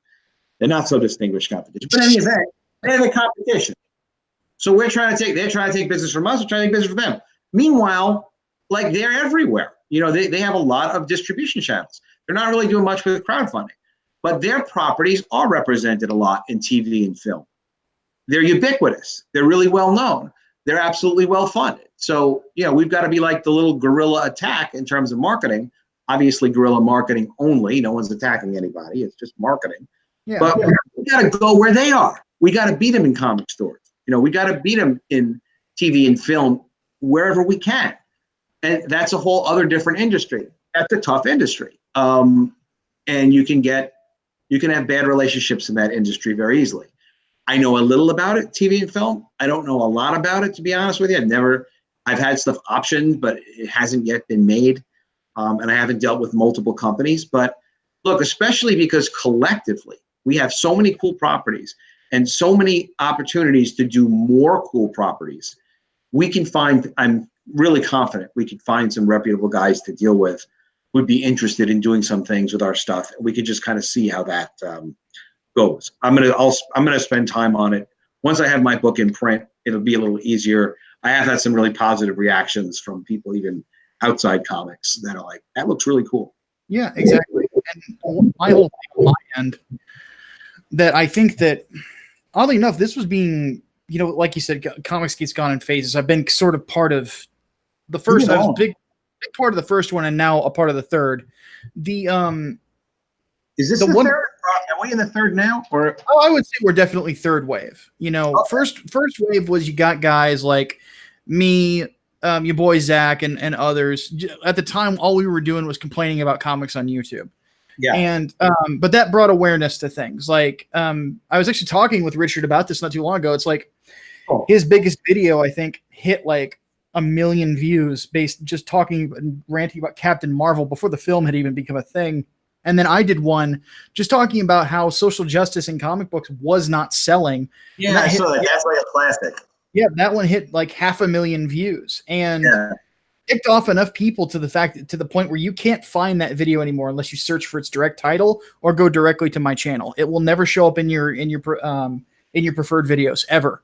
They're not so distinguished competition. But in any event, they're the competition. So they're trying to take business from us, we're trying to take business from them. Meanwhile, like they're everywhere. They have a lot of distribution channels. They're not really doing much with crowdfunding, but their properties are represented a lot in TV and film. They're ubiquitous. They're really well known. They're absolutely well funded. So, we've got to be like the little guerrilla attack in terms of marketing. Obviously, guerrilla marketing only. No one's attacking anybody. It's just marketing. Yeah. But we got to go where they are. We got to beat them in comic stores. We got to beat them in TV and film wherever we can. And that's a whole other different industry. That's a tough industry. And you can have bad relationships in that industry very easily. I know a little about it, TV and film. I don't know a lot about it, to be honest with you. I've had stuff optioned, but it hasn't yet been made. And I haven't dealt with multiple companies. But look, especially because collectively, we have so many cool properties and so many opportunities to do more cool properties. I'm really confident we could find some reputable guys to deal with, would be interested in doing some things with our stuff. We could just kind of see how that goes. I'm gonna spend time on it. Once I have my book in print, it'll be a little easier. I have had some really positive reactions from people even outside comics that are like, that looks really cool. Yeah, exactly. And my whole thing on my end, that I think that, oddly enough, this was being, like you said, ComicsGate's gone in phases. I've been sort of part of the first. I was a big part of the first one, and now a part of the third. Is this the third? Are we in the third now? Or I would say we're definitely third wave. First wave was you got guys like me, your boy Zach, and others. At the time, all we were doing was complaining about comics on YouTube. Yeah. And but that brought awareness to things. Like I was actually talking with Richard about this not too long ago. It's like his biggest video, I think, hit like 1 million views based just talking and ranting about Captain Marvel before the film had even become a thing. And then I did one just talking about how social justice in comic books was not selling. Yeah, that's like a classic. Yeah, that one hit like 500,000 views. And ticked off enough people to the point where you can't find that video anymore unless you search for its direct title or go directly to my channel. It will never show up in your preferred videos ever.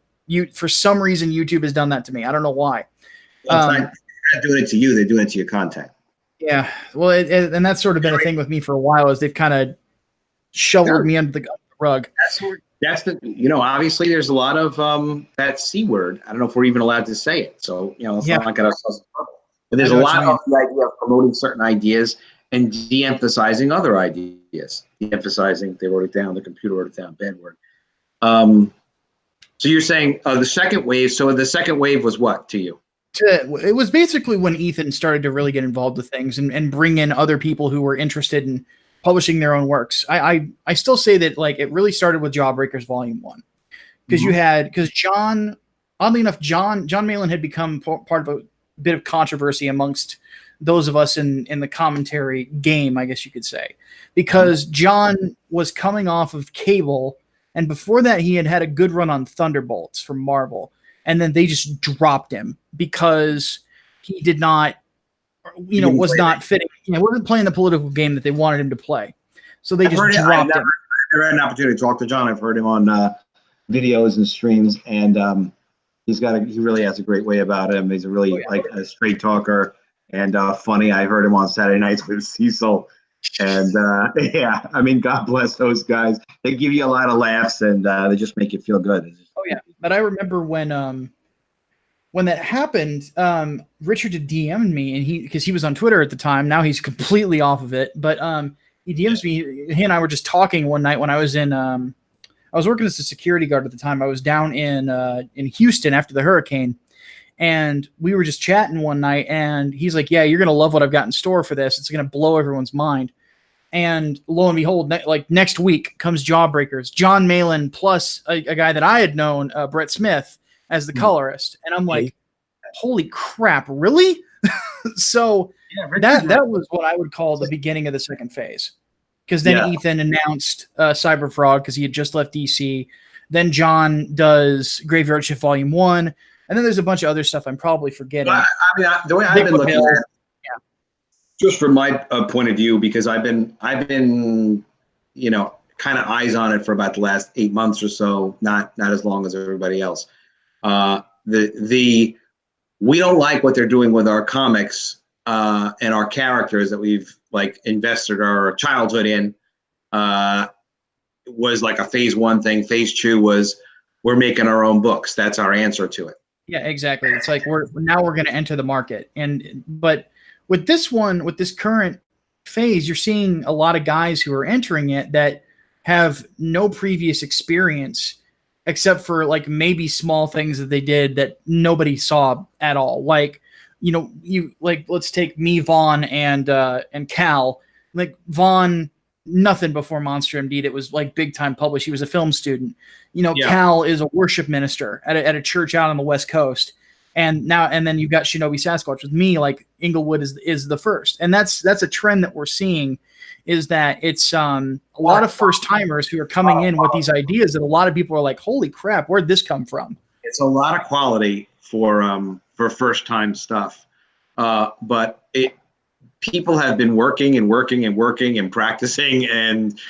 For some reason, YouTube has done that to me. I don't know why. Well, it's not doing it to you; they're doing it to your content. Yeah, well, and that's sort of been a thing with me for a while, is they've kind of shoveled me under the rug. That's the, obviously there's a lot of that C word. I don't know if we're even allowed to say it. So, let's not get ourselves in trouble. But there's a lot of the idea of promoting certain ideas and de-emphasizing other ideas. De-emphasizing, they wrote it down, the computer wrote it down, bad word. So you're saying the second wave, so the second wave was what to you? It was basically when Ethan started to really get involved with things and bring in other people who were interested in publishing their own works. I still say that, like, it really started with Jawbreakers Volume 1, because because John, oddly enough, John Malin had become part of a bit of controversy amongst those of us in the commentary game, I guess you could say, because John was coming off of Cable, and before that he had a good run on Thunderbolts from Marvel, and then they just dropped him because he did not, was not fitting. Wasn't playing the political game that they wanted him to play. So they just dropped him. I've never had an opportunity to talk to John. I've heard him on videos and streams, and he really has a great way about him. He's a really like a straight talker and funny. I heard him on Saturday nights with Cecil, and I mean, God bless those guys. They give you a lot of laughs, and they just make you feel good. Oh yeah, but I remember when that happened, Richard had DM'd me, and because he was on Twitter at the time. Now he's completely off of it, but he DMs me. He and I were just talking one night when I was in. I was working as a security guard at the time. I was down in Houston after the hurricane, and we were just chatting one night. And he's like, "Yeah, you're gonna love what I've got in store for this. It's gonna blow everyone's mind." And lo and behold, next week comes Jawbreakers, John Malin plus a guy that I had known, Brett Smith, as the colorist. And I'm like, holy crap, really? So that was what I would call the beginning of the second phase. Because then Ethan announced Cyberfrog because he had just left DC. Then John does Graveyard Shift Volume 1. And then there's a bunch of other stuff I'm probably forgetting. Well, I mean, the way I've been looking at it, just from my point of view, because I've been, kind of eyes on it for about the last 8 months or so, not as long as everybody else. We don't like what they're doing with our comics and our characters that we've invested our childhood in. Was like a phase 1 thing. Phase 2 was we're making our own books. That's our answer to it. Yeah, exactly. It's like we're going to enter the market, but with this current phase, you're seeing a lot of guys who are entering it that have no previous experience except for maybe small things that they did that nobody saw at all. Let's take me, Vaughn, and Cal. Vaughn, nothing before Monster MD that was big time published. He was a film student. Cal is a worship minister at a church out on the West Coast. And then you've got Shinobi Sasquatch. With me, Englewood is the first. And that's a trend that we're seeing, is that it's a lot of first timers who are coming in with these ideas that a lot of people are like, holy crap, where'd this come from? It's a lot of quality for first time stuff. But people have been working and practicing, and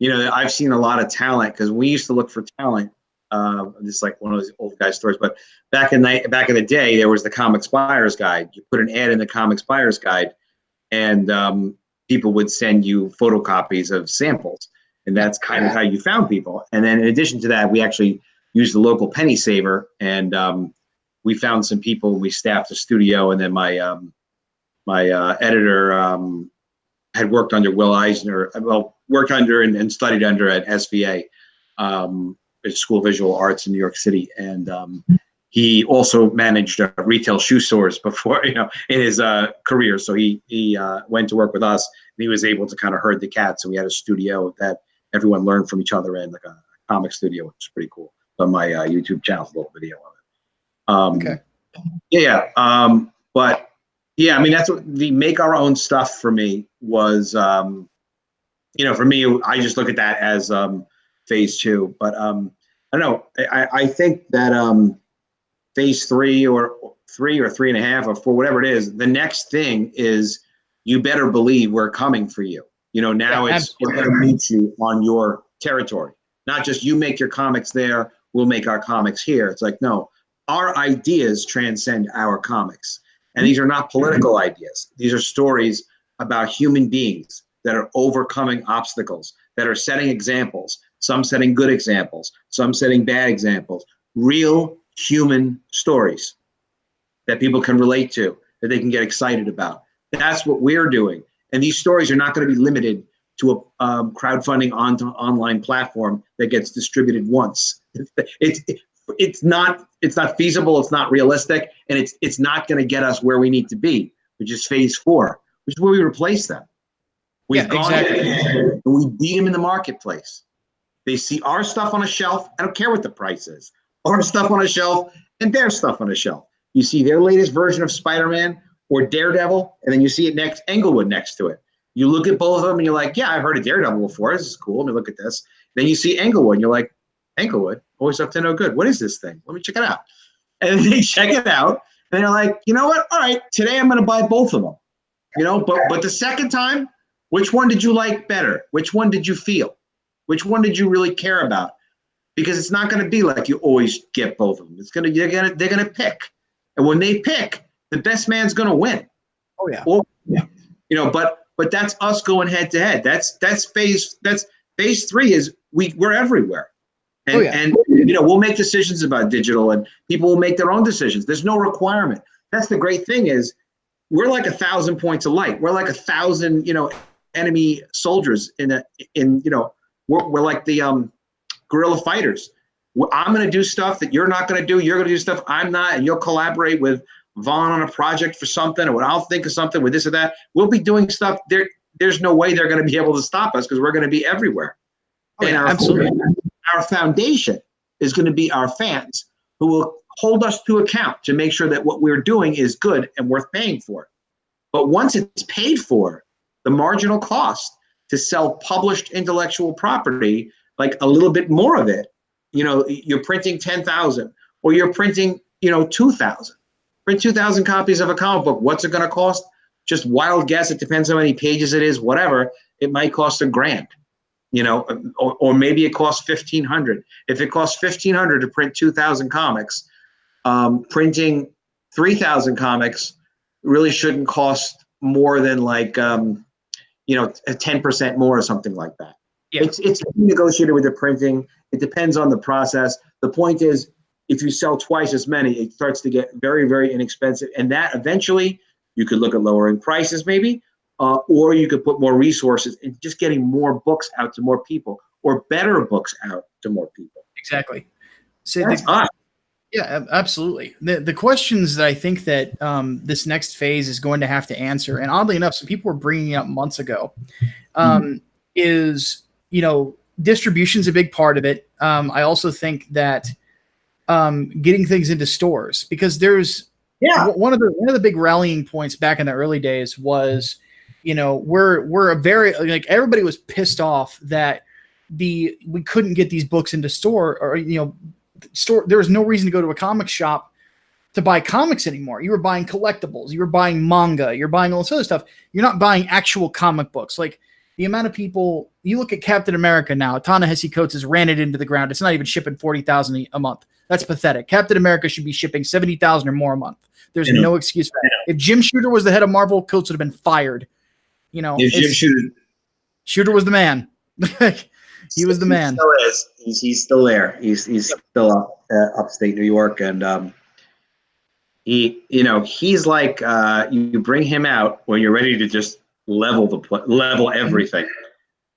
I've seen a lot of talent, because we used to look for talent. This is one of those old guy stories, but back in the day, there was the Comics Buyer's Guide. You put an ad in the Comics Buyer's Guide, and people would send you photocopies of samples, and that's kind of how you found people. And then in addition to that, we actually used the local penny saver, and we found some people. We staffed the studio, and then my editor had worked under Will Eisner. Worked under and studied under at SVA. School of Visual Arts in New York City, and he also managed retail shoe stores before, in his career. So he went to work with us, and he was able to kind of herd the cats. And we had a studio that everyone learned from each other in, like a comic studio, which is pretty cool. On my YouTube channel, a little video of it. Okay. But yeah, I mean, that's what the make our own stuff for me was. For me, I just look at that as phase 2, but I don't know. I think that phase 3 or 3 or 3.5 or 4, whatever it is, the next thing is you better believe we're coming for you. Now it's we're going to meet you on your territory. Not just you make your comics there, we'll make our comics here. It's like, no, our ideas transcend our comics. And these are not political ideas. These are stories about human beings that are overcoming obstacles, that are setting examples, some setting good examples, some setting bad examples, real human stories that people can relate to, that they can get excited about. That's what we're doing. And these stories are not going to be limited to a crowdfunding online platform that gets distributed once. It's not feasible. It's not realistic, and it's not going to get us where we need to be, which is phase 4, which is where we replace them. We've gone and we beat them in the marketplace. They see our stuff on a shelf. I don't care what the price is. Our stuff on a shelf and their stuff on a shelf. You see their latest version of Spider-Man or Daredevil, and then you see it next, Englewood next to it. You look at both of them and you're like, yeah, I've heard of Daredevil before. This is cool. Let me look at this. Then you see Englewood and you're like, Englewood, always up to no good. What is this thing? Let me check it out. And then they check it out and they're like, you know what? All right, today I'm going to buy both of them. But the second time, which one did you like better? Which one did you feel? Which one did you really care about? Because it's not going to be like you always get both of them. They're going to pick. And when they pick, the best man's going to win. Oh yeah. But that's us going head to head. That's phase 3 is we're everywhere. And we'll make decisions about digital, and people will make their own decisions. There's no requirement. That's the great thing is we're like 1,000 points of light. We're like 1,000, enemy soldiers we're like the guerrilla fighters. I'm going to do stuff that you're not going to do. You're going to do stuff I'm not, and you'll collaborate with Vaughn on a project for something, or I'll think of something with this or that. We'll be doing stuff. There's no way they're going to be able to stop us because we're going to be everywhere. Oh, yeah, absolutely. Our foundation is going to be our fans who will hold us to account to make sure that what we're doing is good and worth paying for. But once it's paid for, the marginal cost to sell published intellectual property, like a little bit more of it, you're printing 10,000 or you're printing, 2,000. Print 2,000 copies of a comic book. What's it going to cost? Just wild guess. It depends how many pages it is, whatever. It might cost $1,000, or maybe it costs $1,500. If it costs $1,500 to print 2,000 comics, printing 3,000 comics really shouldn't cost more than like, 10% more or something like that. Yeah. It's negotiated with the printing. It depends on the process. The point is, if you sell twice as many, it starts to get very, very inexpensive. And that eventually you could look at lowering prices maybe, or you could put more resources in just getting more books out to more people, or better books out to more people. Exactly. So yeah, absolutely. The questions that I think that this next phase is going to have to answer, and oddly enough, some people were bringing it up months ago, is, distribution's a big part of it. I also think that getting things into stores, because there's one of the big rallying points back in the early days was, we're a very, like, everybody was pissed off that we couldn't get these books into store, or store. There was no reason to go to a comic shop to buy comics anymore. You were buying collectibles, you were buying manga, you're buying all this other stuff. You're not buying actual comic books. Like, the amount of people, you look at Captain America now, Ta-Nehisi Coates has ran it into the ground. It's not even shipping 40,000 a month. That's pathetic. Captain America should be shipping 70,000 or more a month. There's no excuse for that. If Jim Shooter was the head of Marvel, Coates would have been fired. If Jim Shooter was the man. He was the man. He still is. He's still there. He's still upstate New York, and he's like, you bring him out when you're ready to just level everything.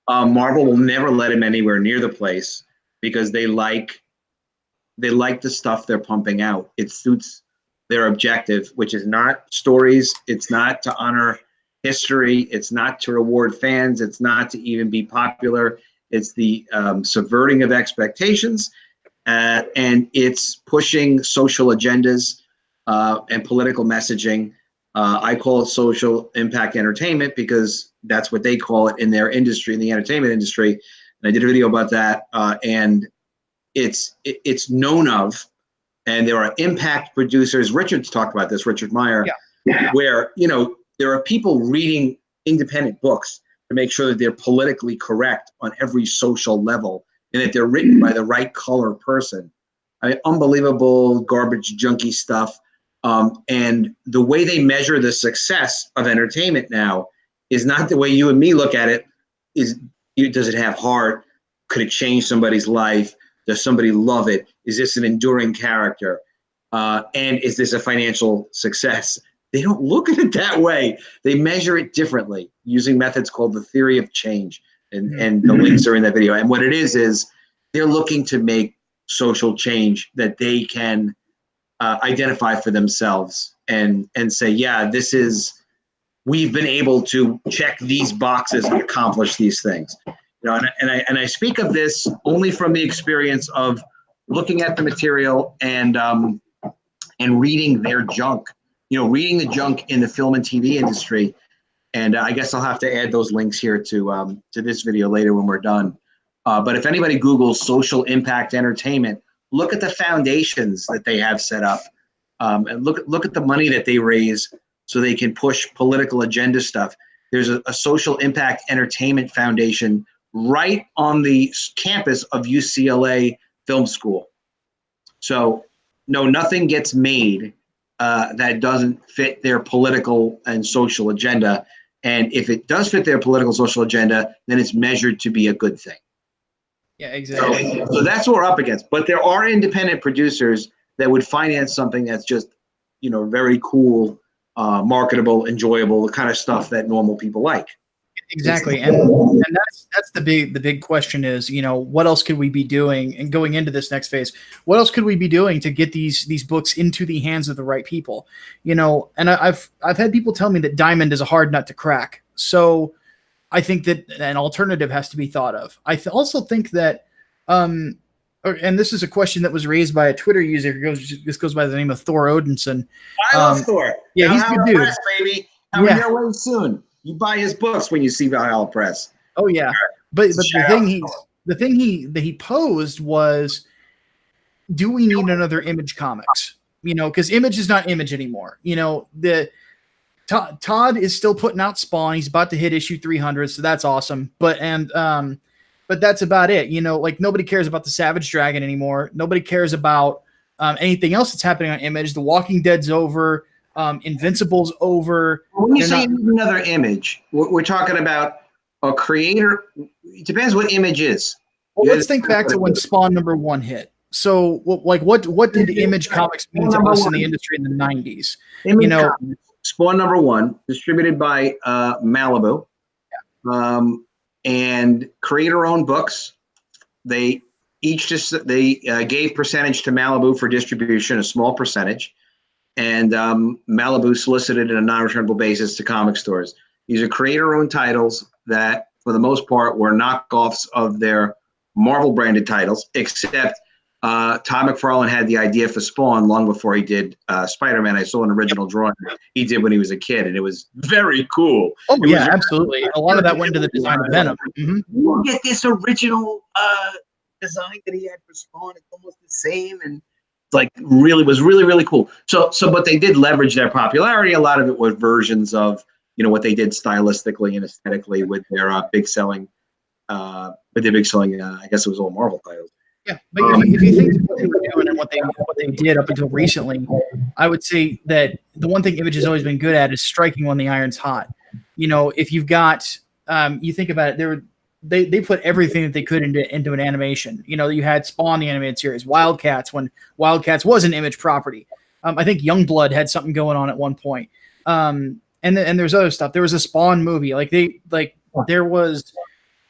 Marvel will never let him anywhere near the place because they like the stuff they're pumping out. It suits their objective, which is not stories. It's not to honor history. It's not to reward fans. It's not to even be popular. It's the subverting of expectations, and it's pushing social agendas and political messaging. I call it social impact entertainment because that's what they call it in their industry, in the entertainment industry. And I did a video about that, and it's known of and there are impact producers. Richard's talked about this, Richard Meyer, where, you know, there are people reading independent books to make sure that they're politically correct on every social level and that they're written by the right color person. I mean, unbelievable garbage junkie stuff. And the way they measure the success of entertainment now is not the way you and me look at it. Does it have heart? Could it change somebody's life? Does somebody love it? Is this an enduring character? And is this a financial success? They don't look at it that way. They measure it differently using methods called the theory of change. And the links are in that video. And what it is they're looking to make social change that they can identify for themselves and say, yeah, we've been able to check these boxes and accomplish these things. You know, and I speak of this only from the experience of looking at the material and reading their junk. You know, reading the junk in the film and TV industry. And I guess I'll have to add those links here to this video later when we're done. But if anybody Googles social impact entertainment, look at the foundations that they have set up, and look at the money that they raise so they can push political agenda stuff. There's a social impact entertainment foundation right on the campus of UCLA Film School. So no, nothing gets made that doesn't fit their political and social agenda. And if it does fit their political social agenda, then it's measured to be a good thing. Yeah, exactly. So that's what we're up against. But there are independent producers that would finance something that's just, you know, very cool, marketable, enjoyable, the kind of stuff that normal people like. Exactly. And that's the big question is, you know, what else could we be doing? And going into this next phase, what else could we be doing to get these books into the hands of the right people? You know, and I've had people tell me that Diamond is a hard nut to crack. So I think that an alternative has to be thought of. I also think that, and this is a question that was raised by a Twitter user who goes by the name of Thor Odinson. I love Thor. Yeah, he's a good dude. Press, baby. Coming your way soon. You buy his books when you see Valhalla Press. Oh yeah, but the thing he posed was, do we need another Image Comics? You know, because Image is not Image anymore. You know, Todd is still putting out Spawn. He's about to hit issue 300, so that's awesome. But that's about it. You know, like nobody cares about the Savage Dragon anymore. Nobody cares about anything else that's happening on Image. The Walking Dead's over. Invincible's over. When you say another Image, we're talking about a creator. It depends what Image is. Well, let's think back to when Spawn #1 hit. So, what did Image Comics mean to us in the industry in the 90s? Image, you know, Comics, Spawn #1, distributed by Malibu, and creator-owned books. They gave percentage to Malibu for distribution, a small percentage. And Malibu solicited on a non-returnable basis to comic stores. These are creator-owned titles that, for the most part, were knockoffs of their Marvel-branded titles, except Todd McFarlane had the idea for Spawn long before he did Spider-Man. I saw an original drawing he did when he was a kid, and it was very cool. Oh, yeah, absolutely. A lot of that went into the design of Venom. Mm-hmm. Look at this original design that he had for Spawn. It's almost the same, and like was really cool. So but they did leverage their popularity. A lot of it was versions of, you know, what they did stylistically and aesthetically with their big selling I guess it was all Marvel titles. Yeah, but if you think of what they were doing and what they did up until recently, I would say that the one thing Image has always been good at is striking when the iron's hot. You know, if you've got you think about it, they put everything that they could into an animation. You know, you had Spawn, the animated series, Wildcats, when Wildcats was an Image property. I think Youngblood had something going on at one point. And there's other stuff. There was a Spawn movie. There was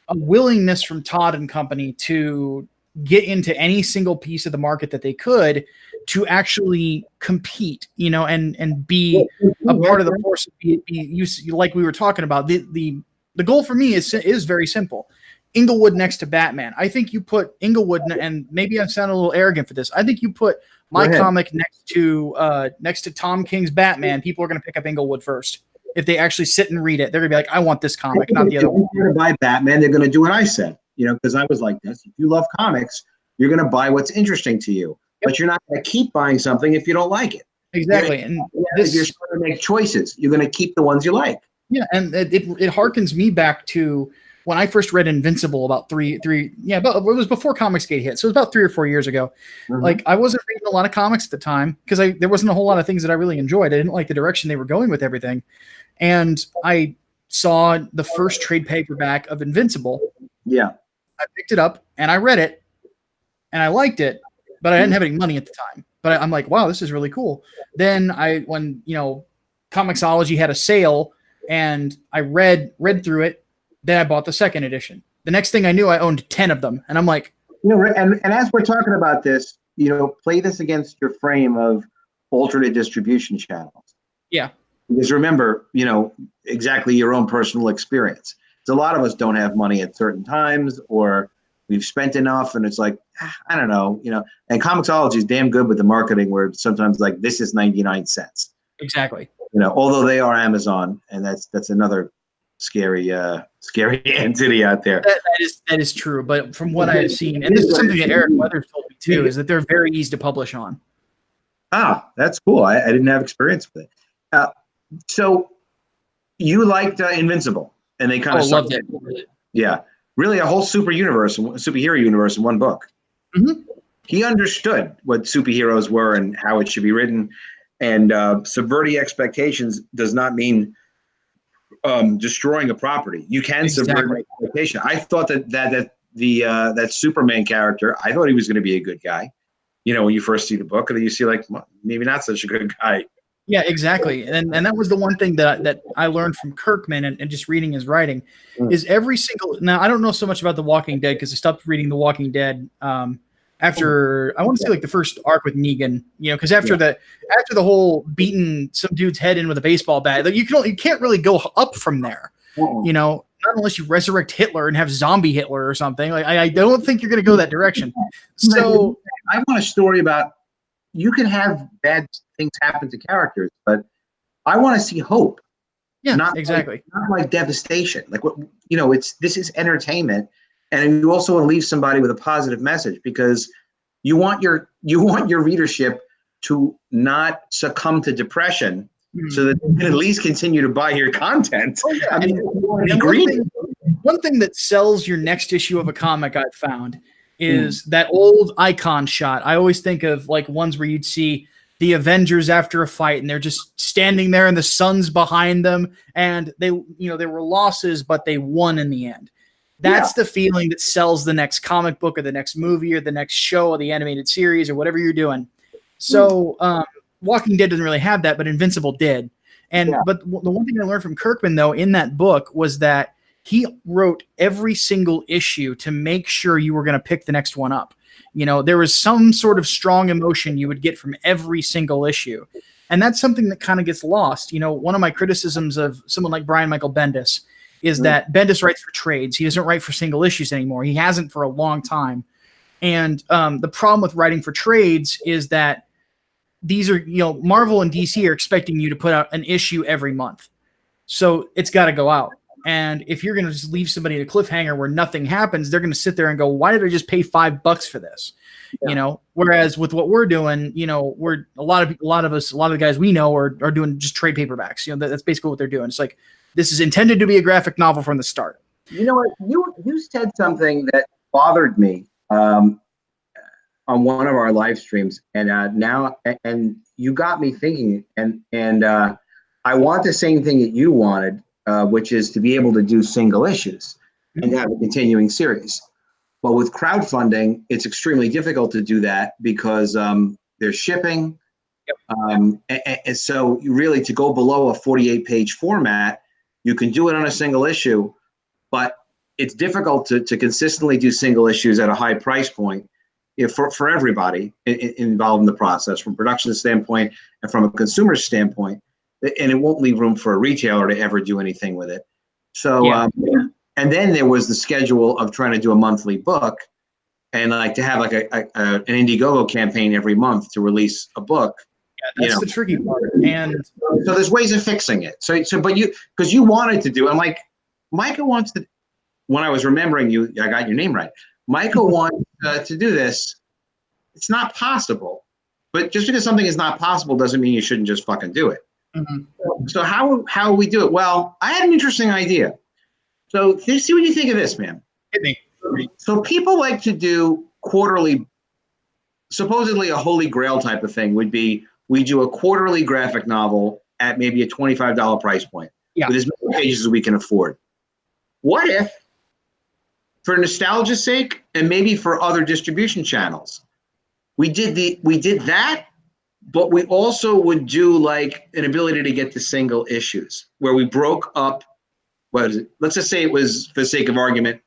a willingness from Todd and company to get into any single piece of the market that they could to actually compete, you know, and be a part of the force. Like we were talking about, the goal for me is very simple. ENGLEWOOD next to Batman. I think you put ENGLEWOOD, and maybe I sound a little arrogant for this. I think you put my comic next to Tom King's Batman. People are going to pick up ENGLEWOOD first. If they actually sit and read it, they're going to be like, I want this comic, not the other one. If you're going to buy Batman, they're going to do what I said, you know, because I was like this. If you love comics, you're going to buy what's interesting to you. but you're not going to keep buying something if you don't like it. Exactly. And if you're trying to make choices, you're going to keep the ones you like. Yeah, and it harkens me back to when I first read Invincible about but it was before ComicsGate hit, so it was about 3 or 4 years ago. Mm-hmm. Like, I wasn't reading a lot of comics at the time because there wasn't a whole lot of things that I really enjoyed. I didn't like the direction they were going with everything, and I saw the first trade paperback of Invincible. Yeah, I picked it up and I read it, and I liked it, but I didn't have any money at the time. But I'm like, wow, this is really cool. Then when Comixology had a sale, and I read through it. Then I bought the second edition. The next thing I knew, I owned 10 of them, and I'm like, and as we're talking about this, play this against your frame of alternate distribution channels. Yeah, because remember, exactly your own personal experience. So a lot of us don't have money at certain times, or we've spent enough, and it's like, I don't know, And Comixology is damn good with the marketing, where it's sometimes like, this is 99 cents. Exactly. Although they are Amazon, and that's another scary entity out there. That is true. But from what I have seen, and this is something that Eric Weathers told me too, is that they're very easy to publish on. Ah, that's cool. I didn't have experience with it. So you liked Invincible, and they kind of loved it. Yeah, really a whole superhero universe in one book. Mm-hmm. He understood what superheroes were and how it should be written. And subverting expectations does not mean destroying a property. You can subvert an expectation. I thought that Superman character, I thought he was going to be a good guy. When you first see the book, and then you see like, well, maybe not such a good guy. Yeah, exactly. And that was the one thing that I learned from Kirkman and just reading his writing is every single. Now I don't know so much about The Walking Dead because I stopped reading The Walking Dead after I want to say like the first arc with Negan, because after the whole beating some dude's head in with a baseball bat, you can't really go up from there, not unless you resurrect Hitler and have zombie Hitler or something. Like I don't think you're going to go that direction. So I want a story about you can have bad things happen to characters, but I want to see hope. Yeah, not exactly. Not like devastation. Like this is entertainment. And you also want to leave somebody with a positive message because you want your readership to not succumb to depression, so that they can at least continue to buy your content. Oh, yeah. One thing that sells your next issue of a comic I've found is that old icon shot. I always think of like ones where you'd see the Avengers after a fight, and they're just standing there, and the sun's behind them, and they there were losses, but they won in the end. That's the feeling that sells the next comic book or the next movie or the next show or the animated series or whatever you're doing. So Walking Dead doesn't really have that, but Invincible did. But the one thing I learned from Kirkman, though, in that book was that he wrote every single issue to make sure you were going to pick the next one up. There was some sort of strong emotion you would get from every single issue. And that's something that kind of gets lost. One of my criticisms of someone like Brian Michael Bendis is that Bendis writes for trades. He doesn't write for single issues anymore. He hasn't for a long time. And the problem with writing for trades is that these are, Marvel and DC are expecting you to put out an issue every month. So it's got to go out. And if you're going to just leave somebody at a cliffhanger where nothing happens, they're going to sit there and go, why did I just pay $5 for this? Whereas with what we're doing, we're a lot of the guys we know are doing just trade paperbacks. That's basically what they're doing. It's like, this is intended to be a graphic novel from the start. You know what? You said something that bothered me on one of our live streams, and you got me thinking. And I want the same thing that you wanted, which is to be able to do single issues and have a continuing series. But with crowdfunding, it's extremely difficult to do that because there's shipping. And so you really, to go below a 48-page format, you can do it on a single issue, but it's difficult to consistently do single issues at a high price point for everybody involved in the process, from a production standpoint and from a consumer standpoint, and it won't leave room for a retailer to ever do anything with it. So, and then there was the schedule of trying to do a monthly book, and like to have like an Indiegogo campaign every month to release a book. Yeah, that's the tricky part. And so there's ways of fixing it. But because you wanted to do, I'm like, Micah wants to, when I was remembering you, I got your name right. Micah wants to do this. it's not possible. But just because something is not possible doesn't mean you shouldn't just fucking do it. Mm-hmm. So how we do it? Well, I had an interesting idea. So see what you think of this, man. Hit me. So people like to do quarterly, supposedly a holy grail type of thing would be we do a quarterly graphic novel at maybe a $25 price point with as many pages as we can afford. What if, for nostalgia's sake and maybe for other distribution channels, we did that, but we also would do like an ability to get to single issues where we broke up, what is it? Let's just say it was, for the sake of argument,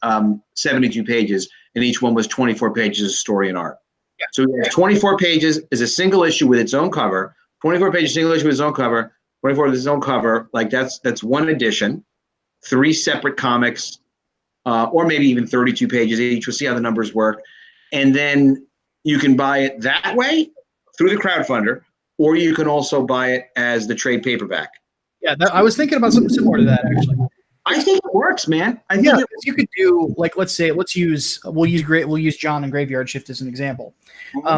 72 pages, and each one was 24 pages of story and art. Yeah. So we have 24 pages is a single issue with its own cover, 24 pages single issue with its own cover, 24 with its own cover. Like that's one edition, 3 separate comics, or maybe even 32 pages each. We'll see how the numbers work. And then you can buy it that way through the crowdfunder, or you can also buy it as the trade paperback. Yeah, I was thinking about something similar to that, actually. I think it works, man. I think you could do, like, we'll use John and Graveyard Shift as an example.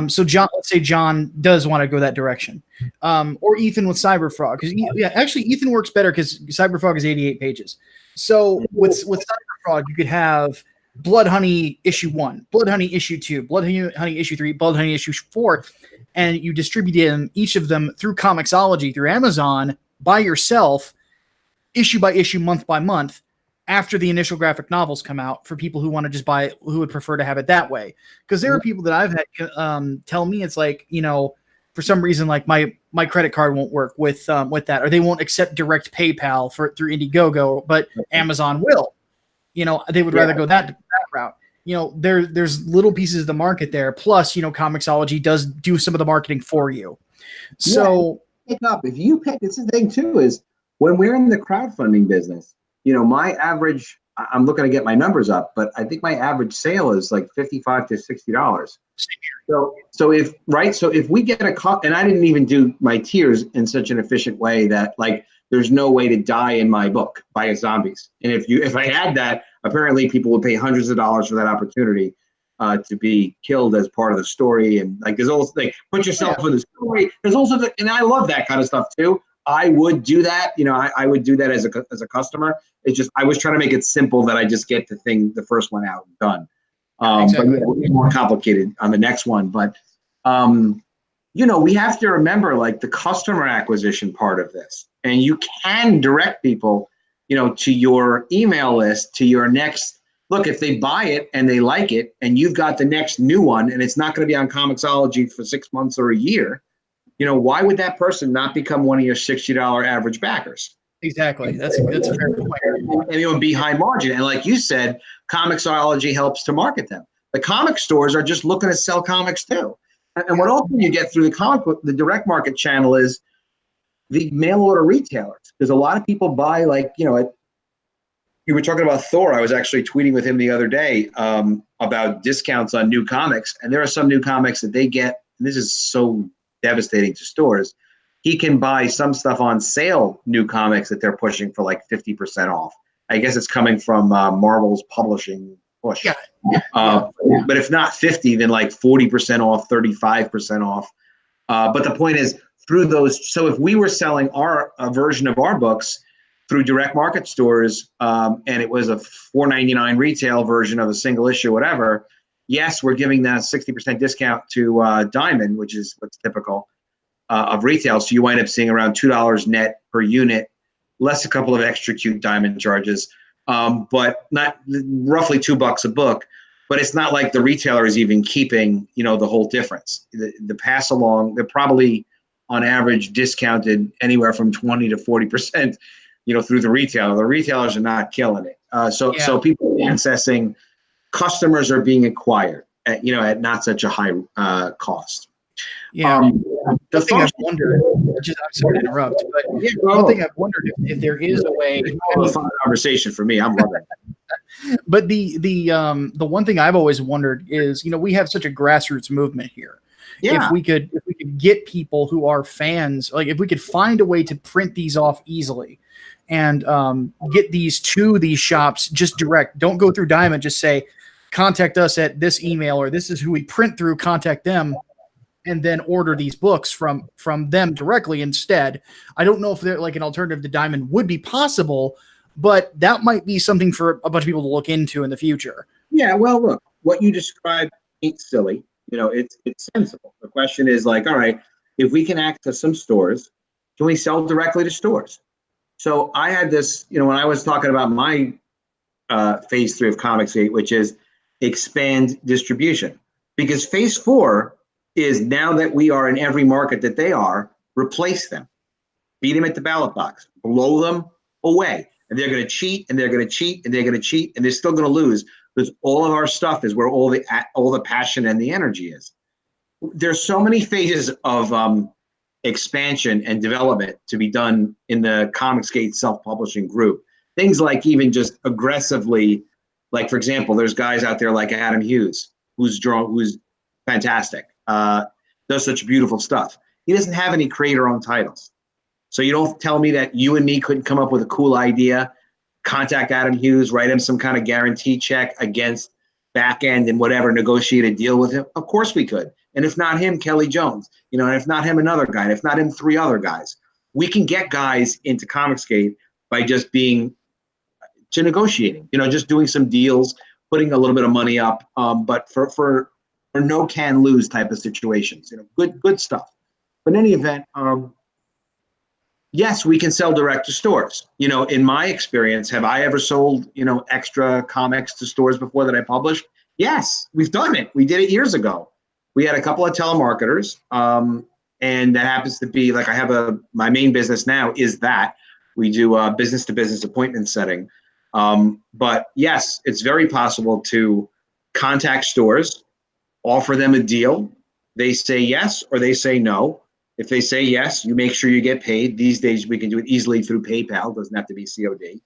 So John, let's say John does want to go that direction, or Ethan with Cyberfrog, because actually Ethan works better because Cyberfrog is 88 pages. So with Cyberfrog, you could have Blood Honey issue 1, Blood Honey issue 2, Blood Honey issue 3, Blood Honey issue 4, and you distribute each of them through Comixology, through Amazon, by yourself, issue by issue, month by month, after the initial graphic novels come out, for people who want to just buy it, who would prefer to have it that way. Because there are people that I've had tell me, it's like, for some reason, like my credit card won't work with that, or they won't accept direct PayPal through Indiegogo, but Amazon will. They would rather go that route. There's little pieces of the market there. Plus, Comixology does do some of the marketing for you. So pick up if you pick. This is the thing too, is when we're in the crowdfunding business, my average, I'm looking to get my numbers up, but I think my average sale is like $55 to $60. So if we get and I didn't even do my tiers in such an efficient way that, like, there's no way to die in my book by zombies. And if I had that, apparently people would pay hundreds of dollars for that opportunity to be killed as part of the story. And like, there's also like, put yourself in the story. There's also and I love that kind of stuff too. I would do that. I would do that as a customer. It's just, I was trying to make it simple that I just get the first one out and done. Exactly. But it's more complicated on the next one. But, we have to remember, like, the customer acquisition part of this. And you can direct people, to your email list, to your next, look, if they buy it and they like it, and you've got the next new one, and it's not going to be on Comixology for 6 months or a year, why would that person not become one of your $60 average backers? Exactly. That's a fair point. And be high margin. And like you said, Comixology helps to market them. The comic stores are just looking to sell comics too. And what also you get through the direct market channel is the mail order retailers. Because a lot of people buy, like, you were talking about Thor. I was actually tweeting with him the other day about discounts on new comics. And there are some new comics that they get, and this is so devastating to stores. He can buy some stuff on sale, new comics that they're pushing for like 50% off. I guess it's coming from Marvel's publishing push. But if not 50, then like 40% off, 35% off. But the point is, through those, so if we were selling a version of our books through direct market stores, and it was a $4.99 retail version of a single issue, whatever, yes, we're giving that 60% discount to Diamond, which is what's typical of retail. So you wind up seeing around $2 net per unit, less a couple of extra cute Diamond charges, but not roughly $2 a book. But it's not like the retailer is even keeping, the whole difference. The pass along, they're probably on average discounted anywhere from 20 to 40%, through the retailer. The retailers are not killing it. So people are accessing, customers are being acquired at not such a high cost. The thing I've wondered, I'm sorry to interrupt, but one thing I've wondered if there is a way. A fun conversation for me. I'm loving it. But the one thing I've always wondered is, we have such a grassroots movement here. Yeah. If we could get people who are fans, like if we could find a way to print these off easily and get these to these shops just direct, don't go through Diamond, just say, contact us at this email, or this is who we print through, contact them, and then order these books from them directly instead. I don't know if they're like an alternative to Diamond would be possible, but that might be something for a bunch of people to look into in the future. Yeah, well, look, what you described ain't silly. It's sensible. The question is like, all right, if we can access some stores, can we sell directly to stores? So I had this, when I was talking about my phase 3 of ComicsGate, which is expand distribution, because phase 4 is, now that we are in every market that they are, replace them, beat them at the ballot box, blow them away. And they're going to cheat, and they're going to cheat, and they're going to cheat, and they're still going to lose, because all of our stuff is where all the passion and the energy is. There's so many phases of expansion and development to be done in the ComicsGate self-publishing group. Things like even just aggressively, like, for example, there's guys out there like Adam Hughes, who's fantastic, does such beautiful stuff. He doesn't have any creator-owned titles. So you don't tell me that you and me couldn't come up with a cool idea, contact Adam Hughes, write him some kind of guarantee check against back end and whatever, negotiate a deal with him. Of course we could. And if not him, Kelly Jones, and if not him, another guy, and if not him, 3 other guys. We can get guys into ComicsGate by just being to negotiating, just doing some deals, putting a little bit of money up, but for no can lose type of situations, good stuff. But in any event, yes, we can sell direct to stores. In my experience, have I ever sold, extra comics to stores before that I published? Yes, we've done it. We did it years ago. We had a couple of telemarketers, and that happens to be like, my main business now is that we do business to business appointment setting. But yes, it's very possible to contact stores, offer them a deal. They say yes or they say no. If they say yes, you make sure you get paid. These days, we can do it easily through PayPal. It doesn't have to be COD.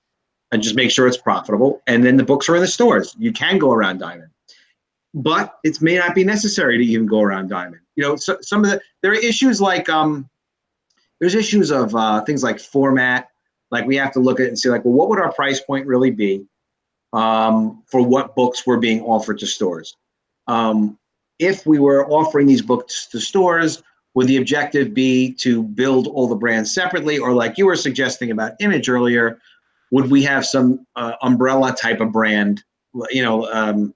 And just make sure it's profitable. And then the books are in the stores. You can go around Diamond. But it may not be necessary to even go around Diamond. So there are issues like, there's issues of things like format. Like, we have to look at it and see, like, well, what would our price point really be for what books were being offered to stores? If we were offering these books to stores, would the objective be to build all the brands separately? Or like you were suggesting about Image earlier, would we have some umbrella type of brand, the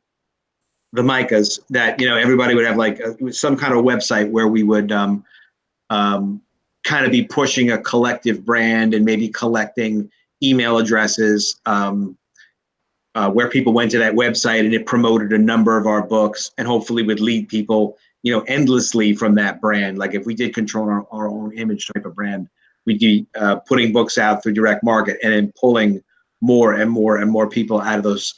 Micahs, that, everybody would have like some kind of website where we would kind of be pushing a collective brand and maybe collecting email addresses where people went to that website and it promoted a number of our books and hopefully would lead people endlessly from that brand. Like, if we did control our own Image type of brand, we'd be putting books out through direct market and then pulling more and more and more people out of those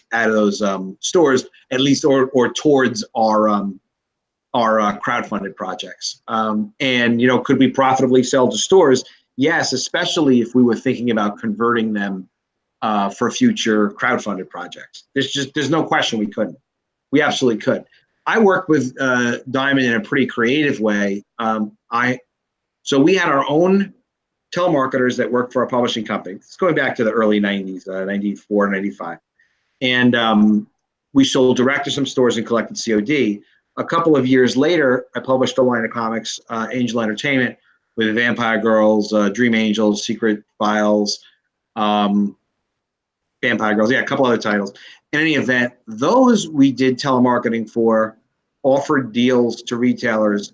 stores, at least, or towards our crowdfunded projects. And could we profitably sell to stores? Yes, especially if we were thinking about converting them for future crowdfunded projects. There's no question we couldn't. We absolutely could. I work with Diamond in a pretty creative way. So we had our own telemarketers that worked for our publishing company. It's going back to the early 90s, 94, 95. And we sold direct to some stores and collected COD. A couple of years later, I published a line of comics, Angel Entertainment, with Vampire Girls, Dream Angels, Secret Files, Vampire Girls, a couple other titles. In any event, those we did telemarketing for, offered deals to retailers,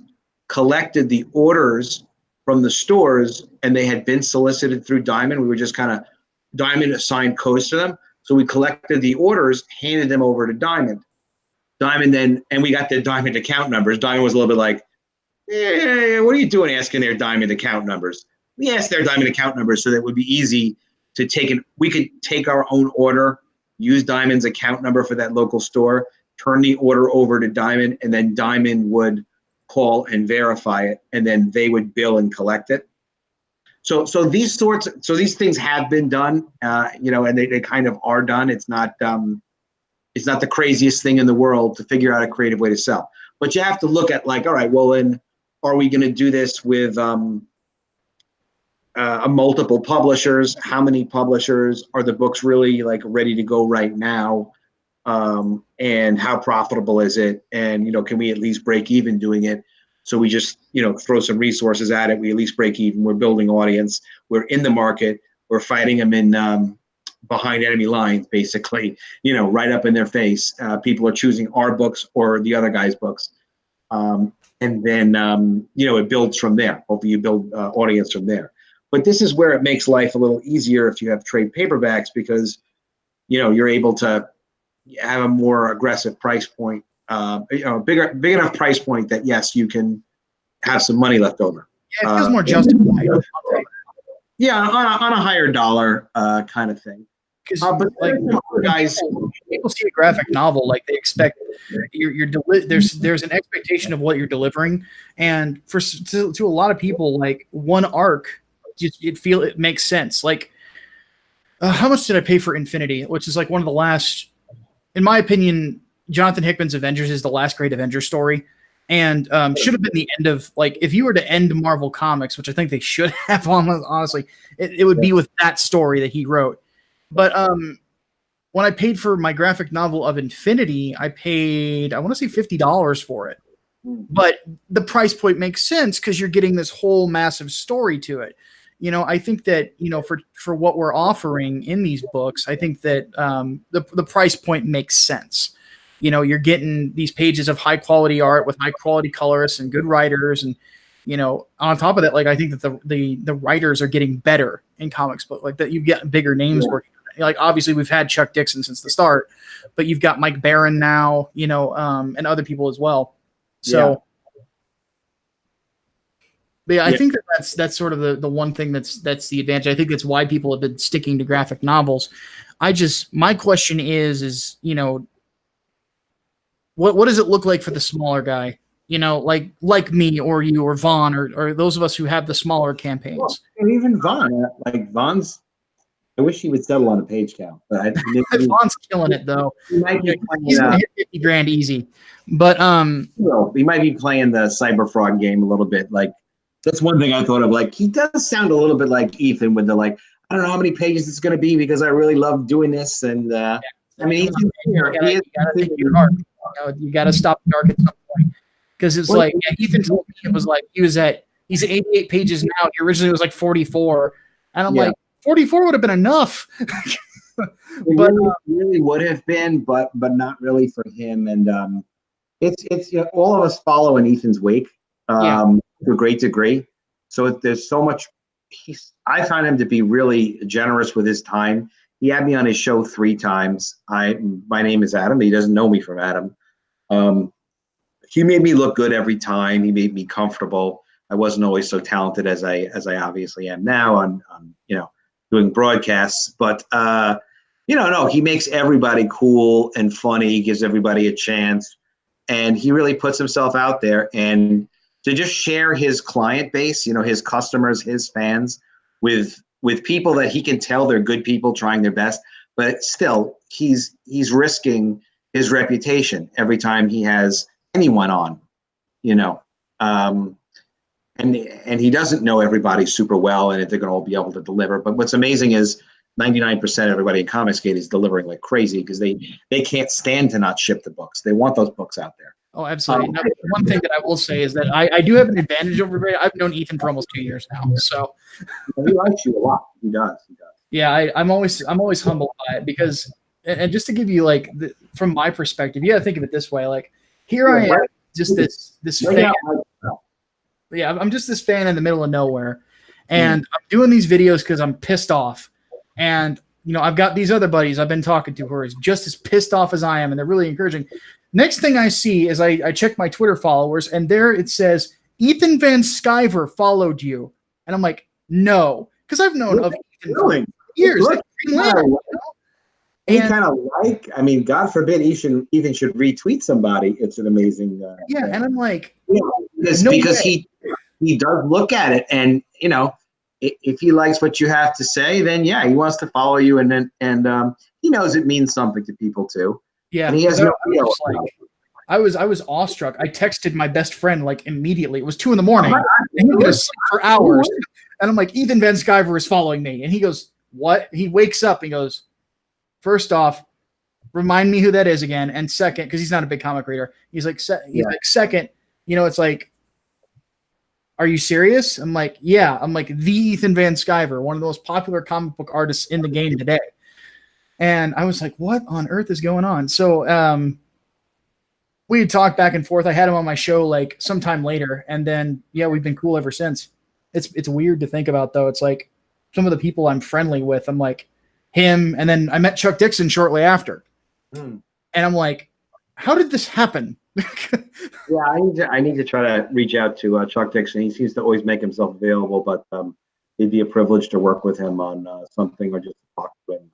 collected the orders from the stores, and they had been solicited through Diamond. We were just Diamond assigned codes to them. So we collected the orders, handed them over to Diamond. Diamond then, and we got the Diamond account numbers. Diamond was a little bit like, what are you doing asking their Diamond account numbers? We asked their Diamond account numbers so that it would be easy to take it. We could take our own order, use Diamond's account number for that local store, turn the order over to Diamond, and then Diamond would call and verify it, and then they would bill and collect it. So these things have been done, and they kind of are done. It's not the craziest thing in the world to figure out a creative way to sell. But you have to look at, like, all right, well, then are we going to do this with multiple publishers? How many publishers? Are the books really like ready to go right now? and how profitable is it? And, can we at least break even doing it? So we just, throw some resources at it. We at least break even. We're building audience. We're in the market. We're fighting them in behind enemy lines, basically, right up in their face. People are choosing our books or the other guy's books. And then, it builds from there. Hopefully you build audience from there. But this is where it makes life a little easier if you have trade paperbacks, because, you're able to have a more aggressive price point, big enough price point that, yes, you can have some money left over. Yeah, it feels more justified. Yeah, on a higher dollar kind of thing. But like guys, people see a graphic novel, like they expect there's an expectation of what you're delivering, and to a lot of people, like one arc, it makes sense. Like, how much did I pay for Infinity, which is like one of the last, in my opinion, Jonathan Hickman's Avengers is the last great Avengers story, and should have been the end of, like, if you were to end Marvel Comics, which I think they should have, honestly, it would be with that story that he wrote. But when I paid for my graphic novel of Infinity, I paid, I want to say $50 for it. But the price point makes sense because you're getting this whole massive story to it. I think that, for what we're offering in these books, I think that the price point makes sense. You're getting these pages of high quality art with high quality colorists and good writers. And, on top of that, like, I think that the writers are getting better in comics, but like that you get bigger names working. Like, obviously we've had Chuck Dixon since the start, but you've got Mike Barron now, and other people as well. So, but I think that's sort of the one thing that's the advantage. I think that's why people have been sticking to graphic novels. My question is, what does it look like for the smaller guy? Like me or you or Vaughn or those of us who have the smaller campaigns. Well, and even Vaughn, Vaughn's, I wish he would settle on a page count, but Vaughn's killing it though. He's gonna hit 50 grand easy, but he might be playing the cyber fraud game a little bit. Like, that's one thing I thought of. Like, he does sound a little bit like Ethan with the, like, I don't know how many pages it's going to be because I really love doing this. And I mean, you got to stop the arc at some point, because it's like, Ethan told me it was like he's at 88 pages now. He originally was like 44, and I'm like, 44 would have been enough. But really would have been, but not really for him. And it's all of us follow in Ethan's wake to a great degree. So there's so much. I find him to be really generous with his time. He had me on his show 3 times. My name is Adam. He doesn't know me from Adam. He made me look good every time. He made me comfortable. I wasn't always so talented as I obviously am now on doing broadcasts, but no, he makes everybody cool and funny. He gives everybody a chance, and he really puts himself out there. And to just share his client base, his customers, his fans, with people that he can tell they're good people trying their best, but still he's risking his reputation every time he has anyone on, and he doesn't know everybody super well, and if they're going to all be able to deliver. But what's amazing is 99% of everybody in ComicsGate is delivering like crazy, because they can't stand to not ship the books. They want those books out there. Oh, absolutely. Now, one thing that I will say is that I do have an advantage over everybody. I've known Ethan for almost 2 years now, so he likes you a lot. He does. Yeah, I'm always humbled by it, because, and just to give you like from my perspective, you got to think of it this way: like, here I am, just this fan. Yeah, I'm just this fan in the middle of nowhere, and I'm doing these videos because I'm pissed off, and I've got these other buddies I've been talking to who are just as pissed off as I am, and they're really encouraging. Next thing I see is I check my Twitter followers, and there it says, Ethan Van Sciver followed you. And I'm like, no, because I've known of Ethan for years. He kind of I mean, God forbid Ethan should retweet somebody. It's an amazing. And I'm like, because he does look at it, and if he likes what you have to say, then he wants to follow you, and he knows it means something to people too. Yeah, and he has I was awestruck. I texted my best friend like immediately. It was 2 a.m. and he was asleep for hours. And I'm like, Ethan Van Sciver is following me, and he goes, "What?" He wakes up and goes, "First off, remind me who that is again. And second, because he's not a big comic reader, he's like, second, it's like, are you serious? I'm like, yeah. I'm like, the Ethan Van Sciver, one of the most popular comic book artists in the game today. And I was like, what on earth is going on? So we had talked back and forth. I had him on my show like sometime later. And then, we've been cool ever since. It's weird to think about, though. It's like some of the people I'm friendly with, I'm like him. And then I met Chuck Dixon shortly after. And I'm like, how did this happen? I need to try to reach out to Chuck Dixon. He seems to always make himself available, but it'd be a privilege to work with him on something or just talk to him.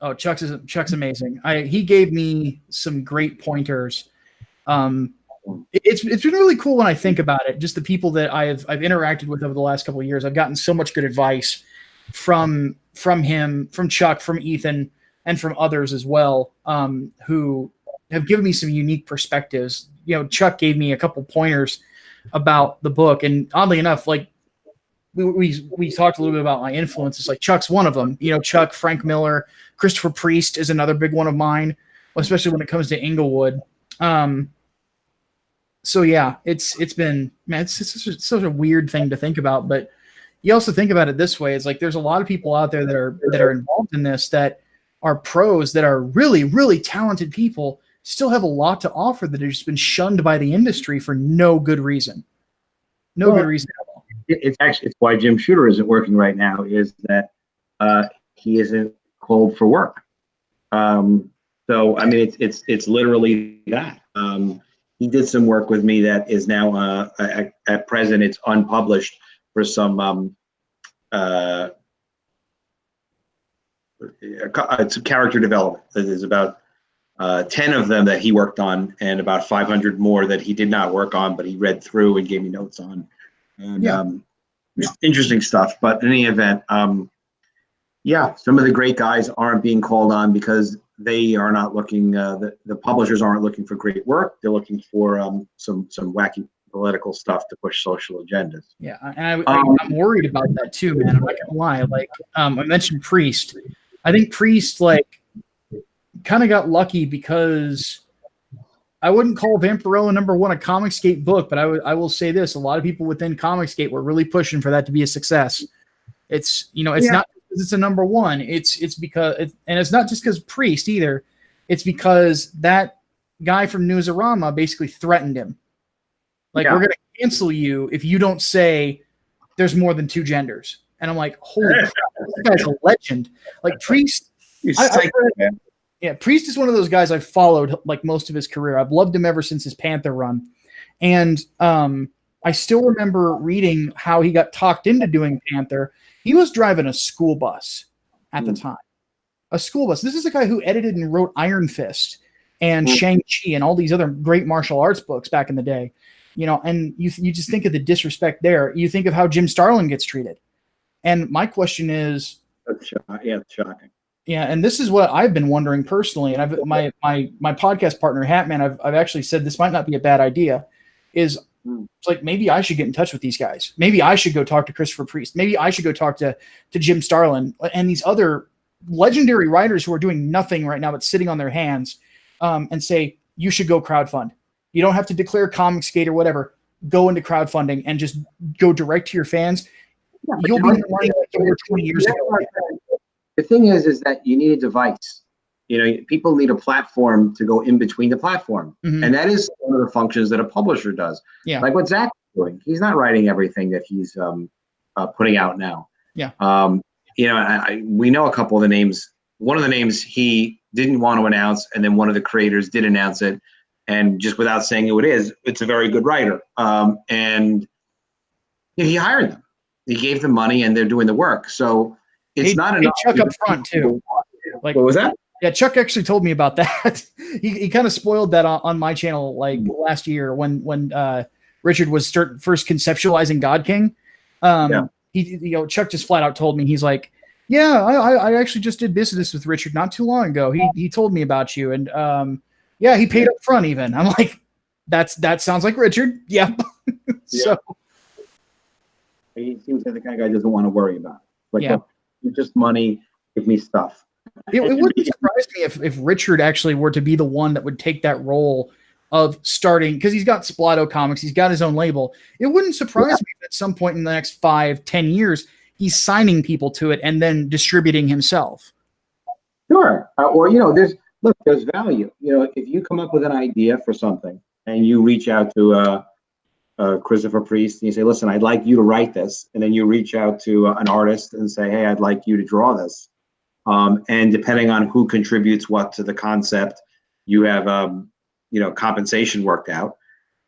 Oh, Chuck's amazing. He gave me some great pointers. It's been really cool when I think about it. Just the people that I've interacted with over the last couple of years, I've gotten so much good advice from him, from Chuck, from Ethan, and from others as well, who have given me some unique perspectives. Chuck gave me a couple pointers about the book, and oddly enough, like we talked a little bit about my influences. Like Chuck's one of them. Chuck, Frank Miller, Christopher Priest is another big one of mine, especially when it comes to Englewood. So yeah, it's been, man, it's such a weird thing to think about, but you also think about it this way. It's like there's a lot of people out there that are involved in this that are pros, that are really, really talented people, still have a lot to offer that have just been shunned by the industry for no good reason. Good reason at all. It's why Jim Shooter isn't working right now, is that he isn't called for work. So I mean, it's literally that. He did some work with me that is now at present it's unpublished for some it's a character development. There's about 10 of them that he worked on, and about 500 more that he did not work on, but he read through and gave me notes on. And interesting stuff. But in any event, some of the great guys aren't being called on because they are not looking. The publishers aren't looking for great work. They're looking for some wacky political stuff to push social agendas. Yeah, and I'm worried about that too, man. I'm not gonna lie. Like I mentioned Priest. I think Priest kind of got lucky because I wouldn't call Vampirella #1 a ComicsGate book, but I will say this: a lot of people within ComicsGate were really pushing for that to be a success. It's not because it's a #1. It's because and it's not just because Priest either. It's because that guy from Newsarama basically threatened him. Like, we're going to cancel you if you don't say there's more than 2 genders. And I'm like, holy crap, this guy's a legend. Like, Priest, Priest is one of those guys I've followed like most of his career. I've loved him ever since his Panther run. And I still remember reading how he got talked into doing Panther. He was driving a school bus at the time. A school bus. This is a guy who edited and wrote Iron Fist and Shang-Chi and all these other great martial arts books back in the day. And you just think of the disrespect there. You think of how Jim Starlin gets treated. And my question is, it's shocking. Yeah, and this is what I've been wondering personally. And my podcast partner Hatman, I've actually said this might not be a bad idea. It's like maybe I should get in touch with these guys. Maybe I should go talk to Christopher Priest. Maybe I should go talk to Jim Starlin and these other legendary writers who are doing nothing right now but sitting on their hands, and say you should go crowdfund. You don't have to declare ComicsGate or whatever. Go into crowdfunding and just go direct to your fans. You'll be in the money like over 20 years ago. The thing is that you need a device. People need a platform to go in between the platform. And that is one of the functions that a publisher does. Yeah. Like what Zach's doing. He's not writing everything that he's putting out now. Yeah. We know a couple of the names. One of the names he didn't want to announce, and then one of the creators did announce it. And just without saying who it is, it's a very good writer. And he hired them. He gave them money, and they're doing the work. So it's not enough. Chuck up front too. Like, what was that? Yeah, Chuck actually told me about that. he kind of spoiled that on my channel like last year when Richard was first conceptualizing God King. Chuck just flat out told me, he's like, yeah, I actually just did business with Richard not too long ago. He told me about you, and he paid up front even. I'm like, that sounds like Richard. Yeah. So he seems like the kind of guy doesn't want to worry about it. Like, look, just money, give me stuff. it wouldn't surprise me if Richard actually were to be the one that would take that role of starting, because he's got Splato Comics, he's got his own label. It wouldn't surprise me if at some point in the next 5-10 years, he's signing people to it and then distributing himself. Sure. Or, there's value. If you come up with an idea for something and you reach out to Christopher Priest and you say, listen, I'd like you to write this. And then you reach out to an artist and say, hey, I'd like you to draw this. And depending on who contributes what to the concept, you have, compensation worked out.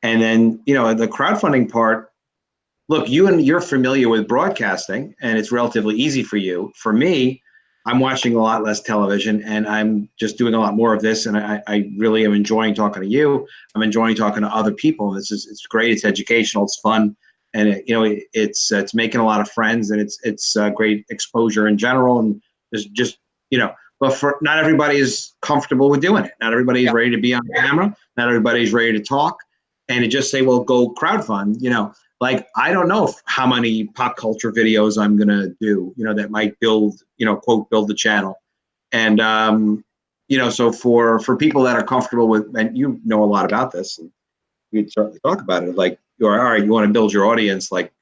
And then, the crowdfunding part, look, you're familiar with broadcasting and it's relatively easy for you. For me, I'm watching a lot less television and I'm just doing a lot more of this. And I really am enjoying talking to you. I'm enjoying talking to other people. It's great. It's educational. It's fun. And it's making a lot of friends, and it's great exposure in general. And there's just, but for not everybody is comfortable with doing it. Not everybody is ready to be on camera. Not everybody's ready to talk. And to just say, well, go crowdfund, like, I don't know how many pop culture videos I'm going to do, that might build, quote, build the channel. And, so for people that are comfortable with, and you know a lot about this, and you'd certainly talk about it, like, all right, you want to build your audience, like,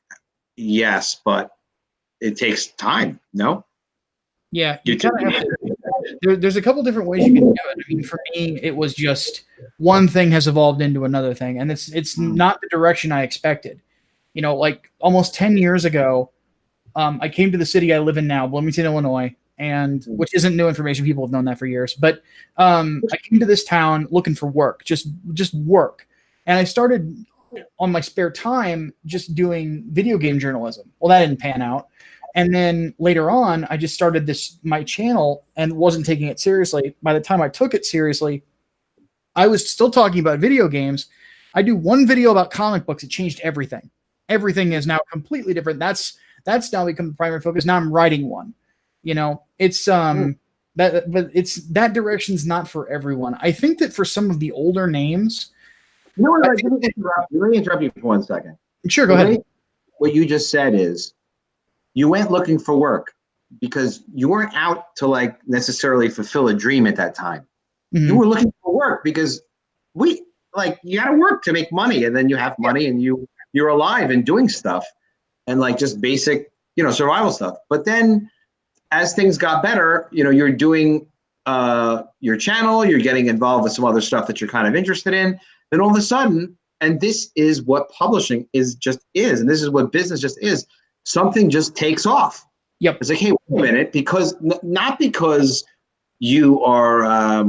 yes, but it takes time, no? Yeah, you kind of have to, there's a couple different ways you can do it. I mean, for me, it was just one thing has evolved into another thing, and it's not the direction I expected. Like almost 10 years ago, I came to the city I live in now, Bloomington, Illinois, and which isn't new information. People have known that for years. But I came to this town looking for work, just work, and I started on my spare time just doing video game journalism. Well, that didn't pan out. And then later on, I just started my channel and wasn't taking it seriously. By the time I took it seriously, I was still talking about video games. I do one video about comic books. It changed everything. Everything is now completely different. That's now become the primary focus. Now I'm writing one. It's but it's that direction's not for everyone. I think that for some of the older names, let me interrupt you for 1 second. Sure, go ahead. What you just said is, you went looking for work because you weren't out to like necessarily fulfill a dream at that time. Mm-hmm. You were looking for work because you got to work to make money, and then you have money and you're alive and doing stuff and like just basic, survival stuff. But then as things got better, you're doing your channel, you're getting involved with some other stuff that you're kind of interested in. Then all of a sudden, and this is what publishing is, and this is what business just is, something just takes off. Yep. It's like, hey, wait a minute, because not because you are,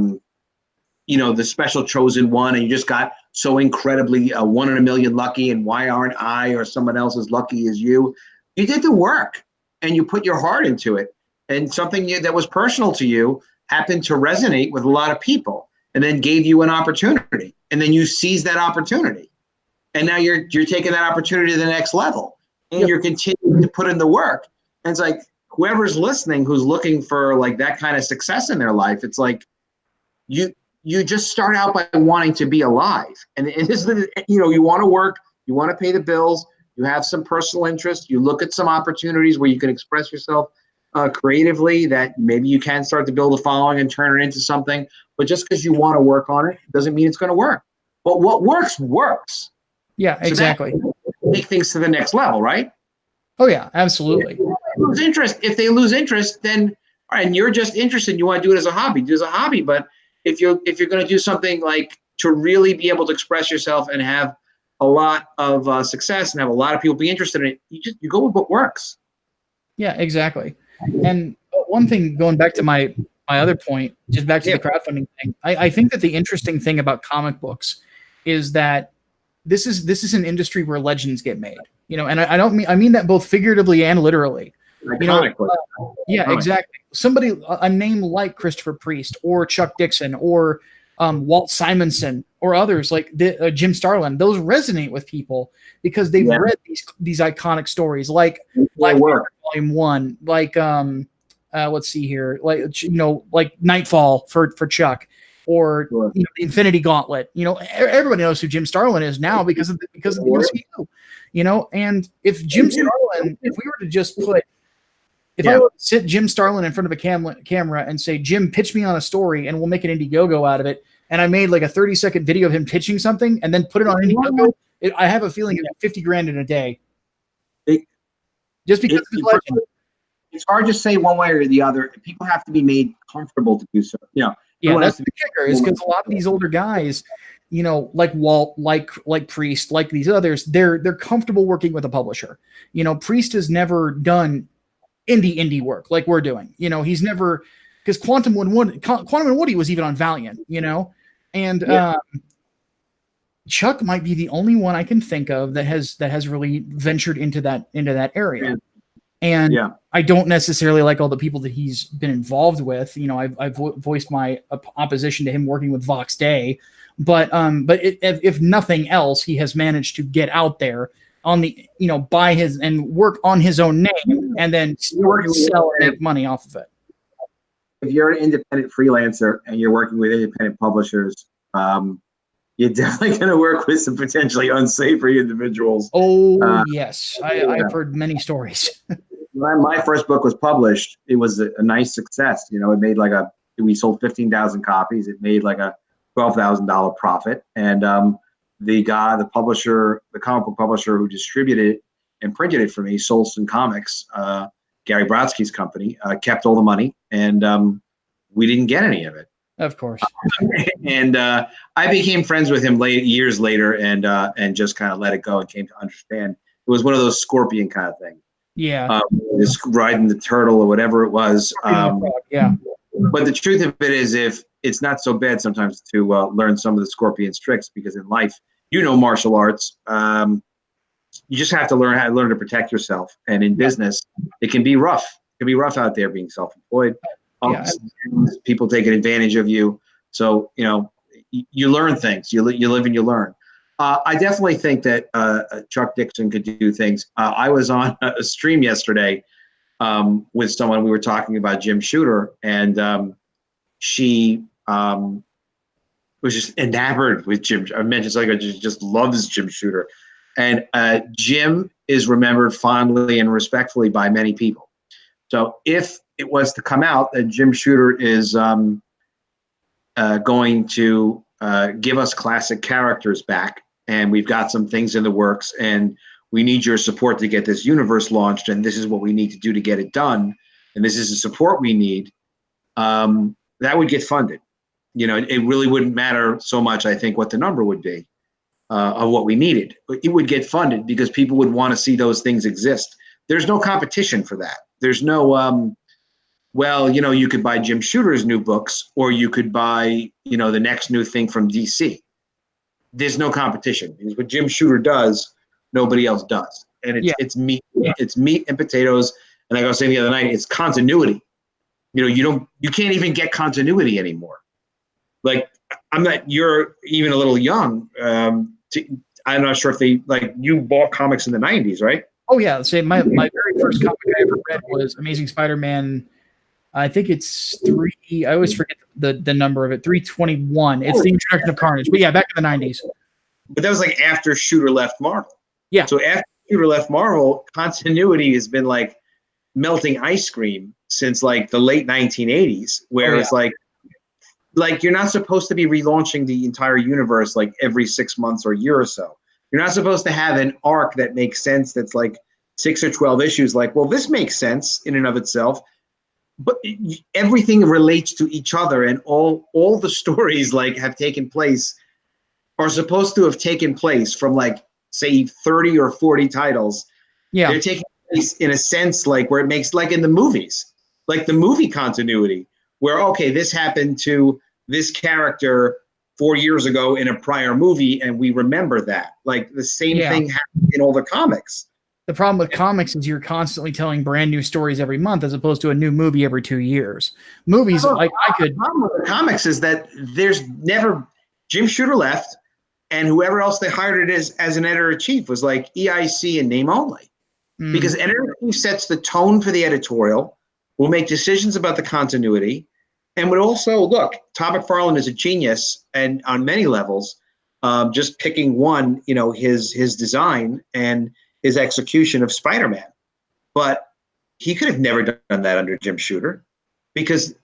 the special chosen one and you just got so incredibly 1 in a million lucky, and why aren't I or someone else as lucky as you? You did the work and you put your heart into it, and something that was personal to you happened to resonate with a lot of people, and then gave you an opportunity, and then you seized that opportunity, and now you're taking that opportunity to the next level. And you're continuing to put in the work. And it's like, whoever's listening, who's looking for like that kind of success in their life, it's like, you just start out by wanting to be alive. And this is, you want to work, you want to pay the bills, you have some personal interest, you look at some opportunities where you can express yourself creatively, that maybe you can start to build a following and turn it into something. But just because you want to work on it doesn't mean it's going to work. But what works, works. Yeah, exactly. So take things to the next level, right? Oh yeah, absolutely. If they lose interest, then all right, and you're just interested, you want to do it as a hobby, do it as a hobby. But if you're going to do something like to really be able to express yourself and have a lot of success and have a lot of people be interested in it, you go with what works. Yeah, exactly. And one thing, going back to my other point, just back to the crowdfunding thing, I think that the interesting thing about comic books is that this is an industry where legends get made, and I mean that both figuratively and literally. Exactly. Somebody, a name like Christopher Priest or Chuck Dixon or Walt Simonson or others like Jim Starlin, those resonate with people because they've read these iconic stories like Black Panther Volume 1, like let's see here, like Nightfall for Chuck. Or the Infinity Gauntlet. Everybody knows who Jim Starlin is now because of the MCU. And if Jim Starlin, if we were to just put If I were to sit Jim Starlin in front of a camera and say, Jim, pitch me on a story and we'll make an Indiegogo out of it, and I made like a 30-second video of him pitching something and then put it on Indiegogo, I have a feeling of 50 grand in a day. Just because of his legend. It's hard to say one way or the other. People have to be made comfortable to do so. Yeah, that's the kicker, is because a lot of these older guys, you know, like Walt, like Priest, like these others, they're comfortable working with a publisher. You know, Priest has never done indie work like we're doing. You know, he's never, because Quantum and Woody was even on Valiant, you know, and Chuck might be the only one I can think of that has really ventured into that area. And I don't necessarily like all the people that he's been involved with. You know, I've voiced my opposition to him working with Vox Day, but if nothing else, he has managed to get out there on the, you know, buy his and work on his own name and then sell and make money off of it. If you're an independent freelancer and you're working with independent publishers, you're definitely going to work with some potentially unsavory individuals. Oh, yes. I've heard many stories. When my first book was published, it was a nice success. You know, it made we sold 15,000 copies. It made like a $12,000 profit. And the publisher, the comic book publisher who distributed it and printed it for me, Solston Comics, Gary Brodsky's company, kept all the money, and we didn't get any of it. Of course. And I became friends with him years later, and just kind of let it go and came to understand. It was one of those Scorpion kind of things. Yeah. Just riding the turtle or whatever it was. Yeah. But the truth of it is, if it's not so bad sometimes to learn some of the Scorpion's tricks, because in life, you know, martial arts, you just have to learn how to protect yourself. And in business, it can be rough. It can be rough out there being self-employed. People taking advantage of you. So, you know, you learn things. You live and you learn. I definitely think that Chuck Dixon could do things. I was on a stream yesterday with someone. We were talking about Jim Shooter, and she was just enamored with Jim. I mentioned something, she just loves Jim Shooter. And Jim is remembered fondly and respectfully by many people. So if it was to come out that Jim Shooter is going to give us classic characters back, and we've got some things in the works, and we need your support to get this universe launched, and this is what we need to do to get it done, and this is the support we need, that would get funded. You know, it really wouldn't matter so much, I think, what the number would be of what we needed. It would get funded because people would want to see those things exist. There's no competition for that. There's no, well, you know, you could buy Jim Shooter's new books, or you could buy, you know, the next new thing from DC. There's no competition, because what Jim Shooter does, nobody else does. And it's meat. It's meat and potatoes. And like I was saying the other night, it's continuity. You know, you can't even get continuity anymore. Like, you're even a little young. I'm not sure if you bought comics in the 90s, right? Oh yeah. Say my very first comic I ever read was Amazing Spider-Man. I think it's 3. I always forget the number of it. 321. It's the introduction of Carnage. But yeah, back in the 90s. But that was like after Shooter left Marvel. Yeah. So after Shooter left Marvel, continuity has been like melting ice cream since like the late 1980s, where it's like you're not supposed to be relaunching the entire universe like every 6 months or a year or so. You're not supposed to have an arc that makes sense that's like 6 or 12 issues. Like, well, this makes sense in and of itself. But everything relates to each other, and all the stories like have taken place, are supposed to have taken place from like, say, 30 or 40 titles. Yeah, they're taking place in a sense like where it makes, like in the movies, like the movie continuity, where okay, this happened to this character 4 years ago in a prior movie, and we remember that. Like the same thing happened in all the comics. The problem with comics is you're constantly telling brand new stories every month, as opposed to a new movie every 2 years. Movies, like The problem with comics is that there's never, Jim Shooter left, and whoever else they hired it as an editor-in-chief was like EIC in name only. Because editor-in-chief sets the tone for the editorial, will make decisions about the continuity, and would also, look, Todd McFarlane is a genius, and on many levels, just picking one, his design and his execution of Spider-Man. But he could have never done that under Jim Shooter, because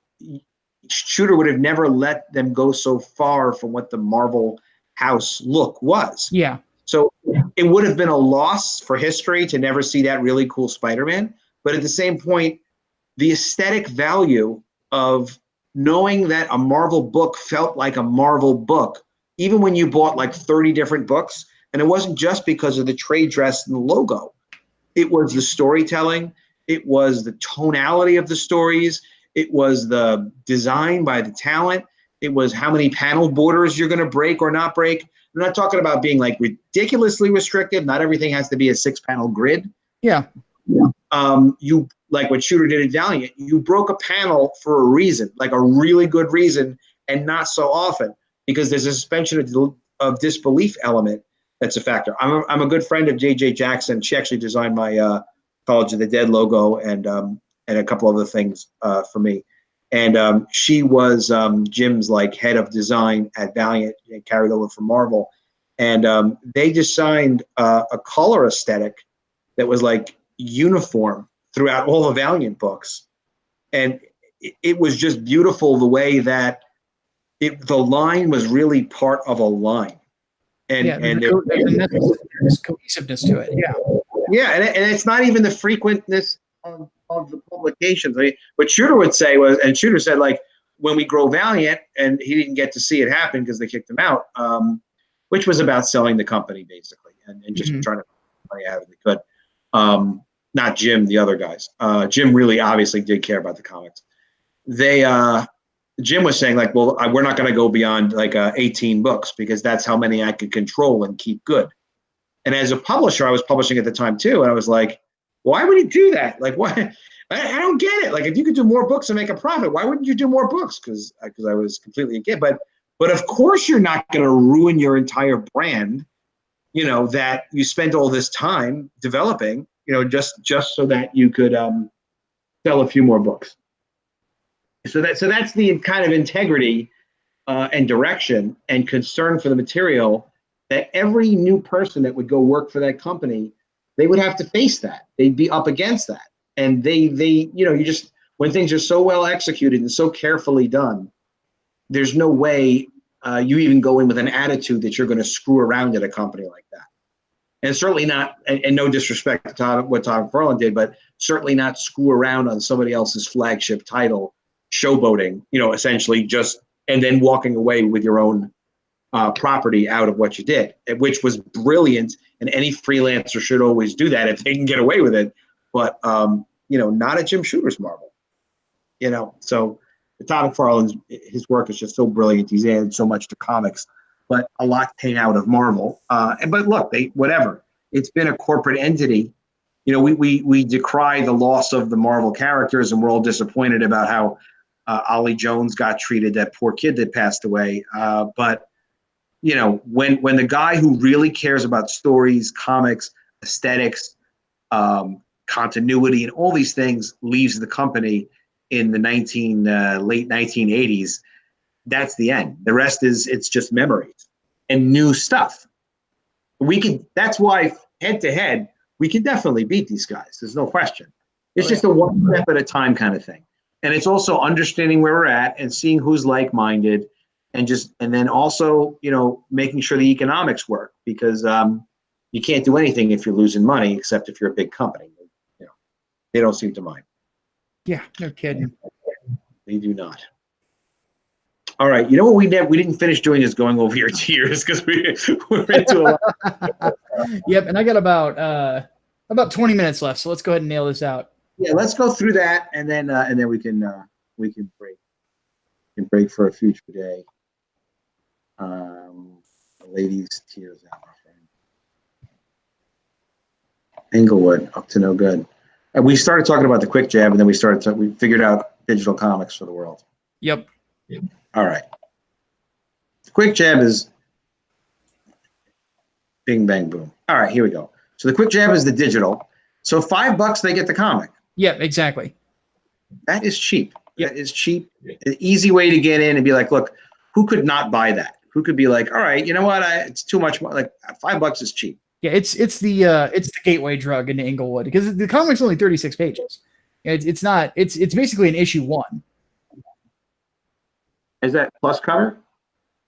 Shooter would have never let them go so far from what the Marvel house look was. Yeah. So it would have been a loss for history to never see that really cool Spider-Man. But at the same point, the aesthetic value of knowing that a Marvel book felt like a Marvel book, even when you bought like 30 different books, and it wasn't just because of the trade dress and the logo. It was the storytelling. It was the tonality of the stories. It was the design by the talent. It was how many panel borders you're going to break or not break. I'm not talking about being like ridiculously restrictive. Not everything has to be a 6-panel grid. Yeah. You, like what Shooter did at Valiant, you broke a panel for a reason, like a really good reason, and not so often, because there's a suspension of disbelief element that's a factor. I'm a good friend of J.J. Jackson. She actually designed my College of the Dead logo and a couple other things for me. And she was Jim's like head of design at Valiant, and carried over from Marvel. And they designed a color aesthetic that was like uniform throughout all the Valiant books. And it was just beautiful the way that the line was really part of a line. And, yeah, and there's cohesiveness to it. Yeah. Yeah, and it's not even the frequentness of the publications. I mean, what Shooter would say was, and Shooter said, like, when we grow Valiant, and he didn't get to see it happen because they kicked him out, which was about selling the company, basically, and just trying to make money out of it. But not Jim, the other guys. Jim really obviously did care about the comics. Jim was saying, like, well, we're not going to go beyond like 18 books because that's how many I could control and keep good. And as a publisher, I was publishing at the time too, and I was like, why would he do that? Like, why? I don't get it. Like, if you could do more books and make a profit, why wouldn't you do more books? Because I was completely against. But of course, you're not going to ruin your entire brand, you know, that you spent all this time developing, you know, just so that you could sell a few more books. So that's the kind of integrity and direction and concern for the material that every new person that would go work for that company, they would have to face that. They'd be up against that. And they you know, you just, when things are so well executed and so carefully done, there's no way you even go in with an attitude that you're going to screw around at a company like that. And certainly not, and no disrespect to what Todd McFarlane did, but certainly not screw around on somebody else's flagship title, showboating, you know, essentially just, and then walking away with your own property out of what you did, which was brilliant. And any freelancer should always do that if they can get away with it. But, you know, not at Jim Shooter's Marvel, you know. So Todd McFarlane's, his work is just so brilliant. He's added so much to comics, but a lot came out of Marvel. But look, whatever. It's been a corporate entity. You know, we decry the loss of the Marvel characters, and we're all disappointed about how Ollie Jones got treated, that poor kid that passed away. But you know, when the guy who really cares about stories, comics, aesthetics, continuity, and all these things leaves the company in the late 1980s, that's the end. The rest it's just memories and new stuff. That's why head to head, we can definitely beat these guys. There's no question. It's just a one step at a time kind of thing. And it's also understanding where we're at and seeing who's like-minded, and then also, you know, making sure the economics work, because you can't do anything if you're losing money, except if you're a big company. You know, they don't seem to mind. Yeah, no kidding. They do not. All right, you know what we didn't finish doing is going over your tiers, because we're into a lot. Yep, and I got about 20 minutes left, so let's go ahead and nail this out. Yeah, let's go through that, and then we can break. We can break for a future day. The ladies' tears out, my friend. Englewood, up to no good. And we started talking about the quick jab, and then we figured out digital comics for the world. Yep. All right. The quick jab is bing, bang, boom. All right, here we go. So the quick jab is the digital. So $5 they get the comic. Yeah, exactly. That is cheap. Yep. That is cheap. An easy way to get in and be like, look, who could not buy that? Who could be like, all right, you know what? It's too much. Like $5 is cheap. Yeah, it's the gateway drug into Englewood, because the comic's only 36 pages. It's not. It's basically an issue 1. Is that plus cover?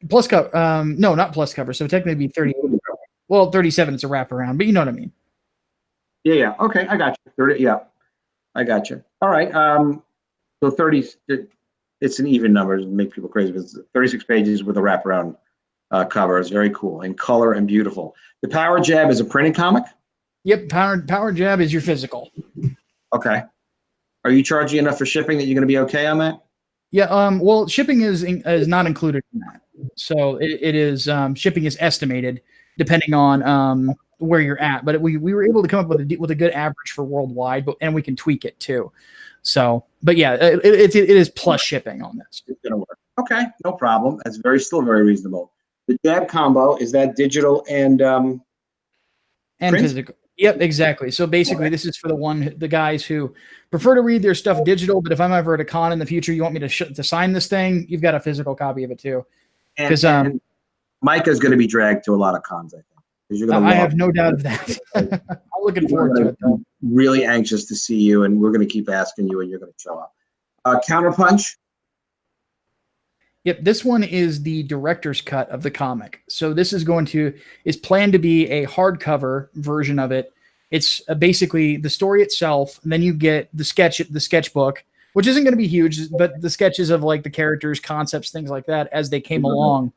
Plus cover. No, not plus cover. So technically, it'd be 30. Well, 37. It's a wraparound, but you know what I mean. Yeah. Okay, I got you. 30. Yeah, I got you. All right. So 30. It's an even number. It makes people crazy. But it's 36 pages with a wraparound cover. It's very cool in color and beautiful. The Power Jab is a printed comic. Yep. Power Jab is your physical. Okay. Are you charging enough for shipping that you're going to be okay on that? Yeah. Well, shipping is not included in that. So it is shipping is estimated depending on where you're at. But we were able to come up with a good average for worldwide, and we can tweak it too. So, but yeah, it is plus shipping on this. It's going to work. Okay, no problem. That's still very reasonable. The Jab combo, is that digital and physical? Yep, exactly. So basically, this is for the guys who prefer to read their stuff digital. But if I'm ever at a con in the future, you want me to sign this thing, you've got a physical copy of it too. Because Micah's going to be dragged to a lot of cons, I think. You're gonna I have no doubt of that. I'm looking forward to it, though. Really anxious to see you, and we're going to keep asking you, and you're going to show up. Counterpunch. Yep, this one is the director's cut of the comic. So this is planned to be a hardcover version of it. It's basically the story itself, and then you get the sketchbook, which isn't going to be huge, but the sketches of like the characters, concepts, things like that as they came along.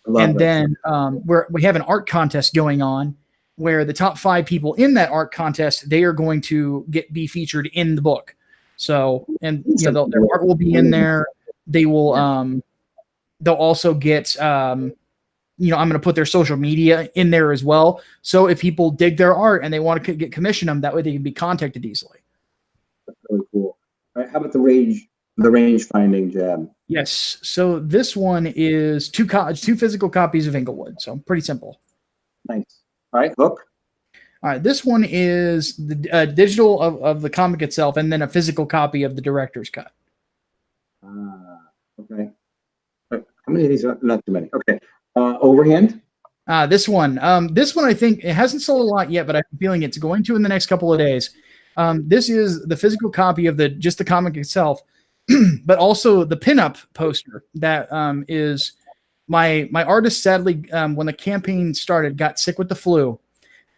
And then we have an art contest going on where the top 5 people in that art contest, they are going to be featured in the book. So, and their art will be in there. They will, they'll also get, I'm going to put their social media in there as well. So if people dig their art and they want to get commission them, that way they can be contacted easily. That's really cool. All right, how about the range finding Jab? Yes. So this one is 2 physical copies of Englewood. So pretty simple. Nice. All right, Hook. All right. This one is the digital of the comic itself, and then a physical copy of the director's cut. Okay. How many of these are? Not too many. Okay. Overhand. This one I think it hasn't sold a lot yet, but I'm feeling it's going to in the next couple of days. This is the physical copy of just the comic itself, but also the pinup poster that is my artist. Sadly, when the campaign started, got sick with the flu.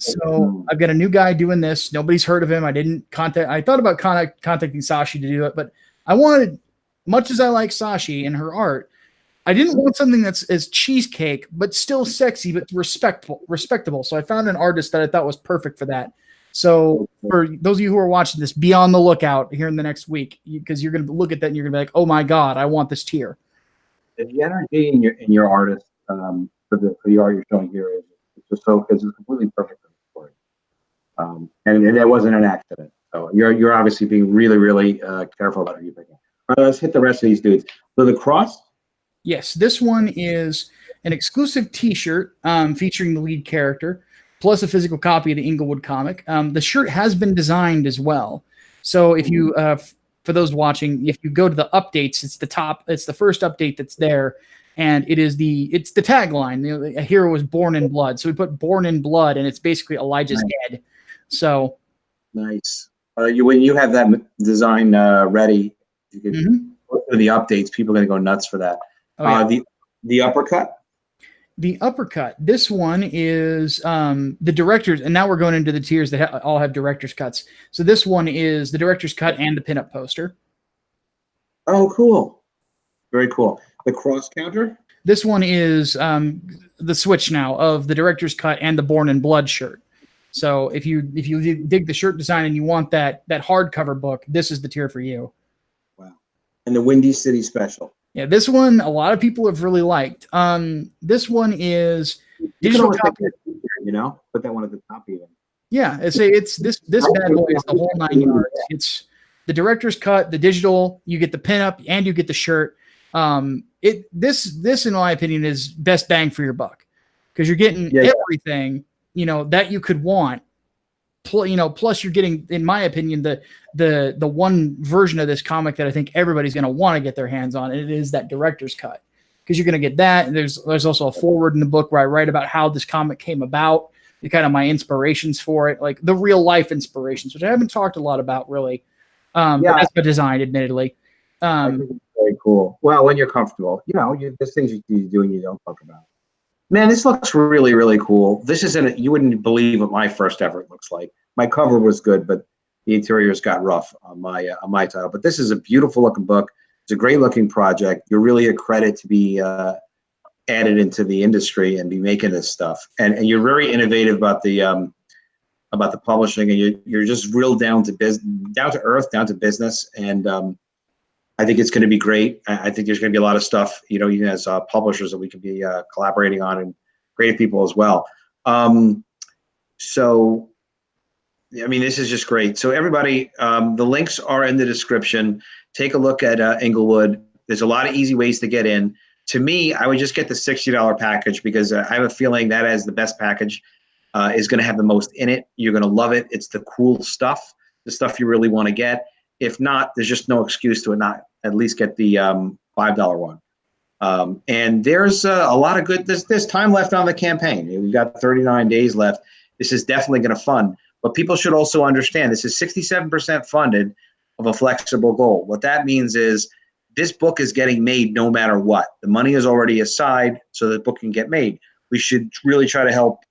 So I've got a new guy doing this. Nobody's heard of him. I thought about contacting Sashi to do it, but I wanted, much as I like Sashi and her art, I didn't want something that's as cheesecake, but still sexy, but respectable. So I found an artist that I thought was perfect for that. So for those of you who are watching this, be on the lookout here in the next week, because you're going to look at that and you're going to be like, oh my God, I want this tier. The energy in your artist for the art you're showing here is just it's completely perfect for the story. And that wasn't an accident. So you're obviously being really, really careful about who you're picking. All right, let's hit the rest of these dudes. So the cross. Yes, this one is an exclusive T-shirt featuring the lead character, plus a physical copy of the Englewood comic. The shirt has been designed as well. So if you, for those watching, if you go to the updates, it's the first update that's there, and it's the tagline. A hero was born in blood. So we put "born in blood," and it's basically Elijah's head. So nice. When you have that design ready, you can go through the updates. People are going to go nuts for that. Oh, yeah. The uppercut. The uppercut. This one is the director's, and now we're going into the tiers that all have director's cuts. So this one is the director's cut and the pinup poster. Oh, cool! Very cool. The cross counter. This one is the switch now of the director's cut and the Born in Blood shirt. So if you dig the shirt design and you want that hardcover book, this is the tier for you. Wow! And the Windy City special. Yeah, this one a lot of people have really liked. This one is digital copy. Put that one at the top even. Yeah, it's this bad boy is the whole 9 yards. It's the director's cut, the digital. You get the pinup and you get the shirt. This in my opinion is best bang for your buck because you're getting everything that you could want. Plus you're getting, in my opinion, the one version of this comic that I think everybody's going to want to get their hands on, and it is that director's cut, because you're going to get that. And there's also a forward in the book where I write about how this comic came about, the kind of my inspirations for it, like the real life inspirations, which I haven't talked a lot about really. But that's by design, admittedly. I think it's very cool. Well, when you're comfortable, there's things you do and you don't talk about. Man, this looks really, really cool. This isn't, you wouldn't believe what my first ever looks like. My cover was good, but the interiors got rough on my title. But this is a beautiful looking book. It's a great looking project. You're really a credit to be added into the industry and be making this stuff. And you're very innovative about the publishing, and you're just real down to earth, down to business. And I think it's going to be great. I think there's going to be a lot of stuff, even as publishers that we can be collaborating on, and creative people as well. So, I mean, this is just great. So everybody, the links are in the description. Take a look at Englewood. There's a lot of easy ways to get in. To me, I would just get the $60 package, because I have a feeling that as the best package is going to have the most in it. You're going to love it. It's the cool stuff, the stuff you really want to get. If not, there's just no excuse to not at least get the $5 one. And there's a lot of good, there's time left on the campaign. We've got 39 days left. This is definitely going to fund. But people should also understand this is 67% funded of a flexible goal. What that means is this book is getting made no matter what. The money is already aside so the book can get made. We should really try to help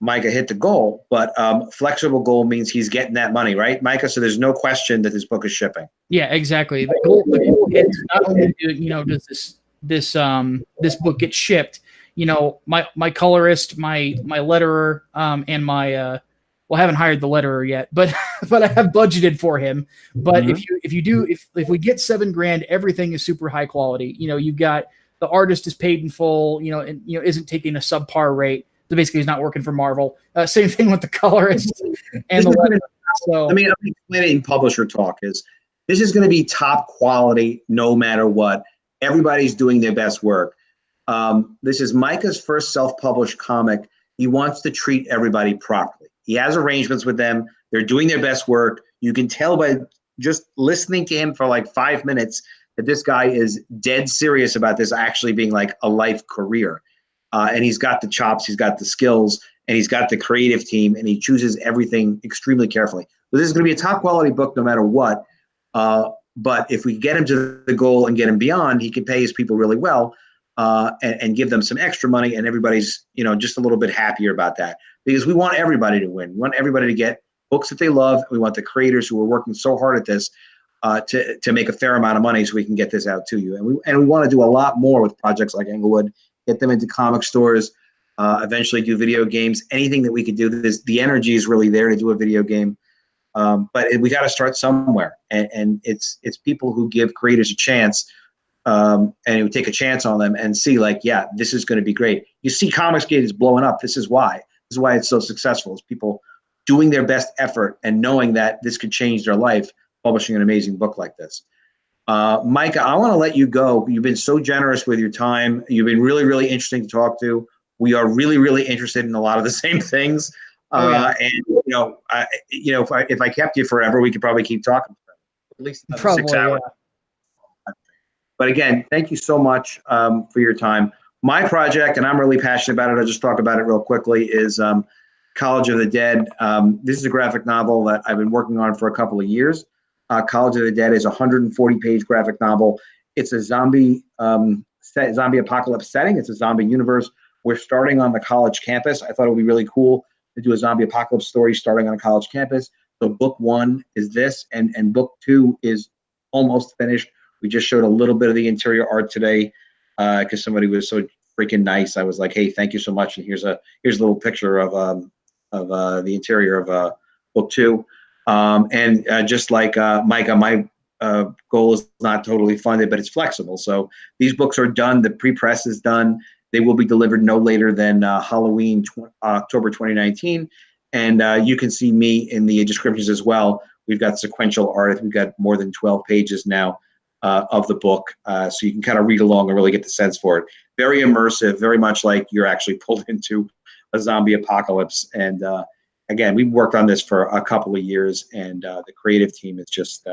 Micah hit the goal, but flexible goal means he's getting that money, right, Micah? So there's no question that this book is shipping. Yeah, exactly. The goal is not only does this book get shipped. My colorist, my letterer, and my I haven't hired the letterer yet, but I have budgeted for him. But if we get $7,000, everything is super high quality. You've got the artist is paid in full, and isn't taking a subpar rate. So basically, he's not working for Marvel. Same thing with the colorist and the letterer. So, I'm explaining publisher talk is this is going to be top quality no matter what. Everybody's doing their best work. This is Micah's first self-published comic. He wants to treat everybody properly. He has arrangements with them. They're doing their best work. You can tell by just listening to him for like 5 minutes that this guy is dead serious about this actually being like a life career. And he's got the chops, he's got the skills, and he's got the creative team, and he chooses everything extremely carefully. So this is going to be a top quality book no matter what. But if we get him to the goal and get him beyond, he can pay his people really well and give them some extra money, and everybody's just a little bit happier about that, because we want everybody to win. We want everybody to get books that they love. We want the creators who are working so hard at this to make a fair amount of money so we can get this out to you. And we want to do a lot more with projects like Englewood. Get them into comic stores, eventually do video games, anything that we could do. The energy is really there to do a video game. But we got to start somewhere. And it's people who give creators a chance and who take a chance on them and see like, yeah, this is going to be great. You see COMICSGATE is blowing up. This is why. This is why it's so successful. It's people doing their best effort and knowing that this could change their life, publishing an amazing book like this. Micah, I want to let you go. You've been so generous with your time. You've been really, really interesting to talk to. We are really, really interested in a lot of the same things. And if I kept you forever, we could probably keep talking forever, at least another 6 hours. Yeah. But again, thank you so much for your time. My project, and I'm really passionate about it, I'll just talk about it real quickly, is College of the Dead. This is a graphic novel that I've been working on for a couple of years. College of the Dead is a 140-page graphic novel. It's a zombie apocalypse setting. It's a zombie universe. We're starting on the college campus. I thought it would be really cool to do a zombie apocalypse story starting on a college campus. So book 1 is this, and book 2 is almost finished. We just showed a little bit of the interior art today because somebody was so freaking nice. I was like, hey, thank you so much. And here's a little picture of the interior of book 2. And just like Micah, my goal is not totally funded, but it's flexible. So these books are done. The pre-press is done. They will be delivered no later than Halloween, October 2019. And you can see me in the descriptions as well. We've got sequential art. We've got more than 12 pages now of the book. So you can kind of read along and really get the sense for it. Very immersive, very much like you're actually pulled into a zombie apocalypse. And again, we've worked on this for a couple of years, and the creative team is just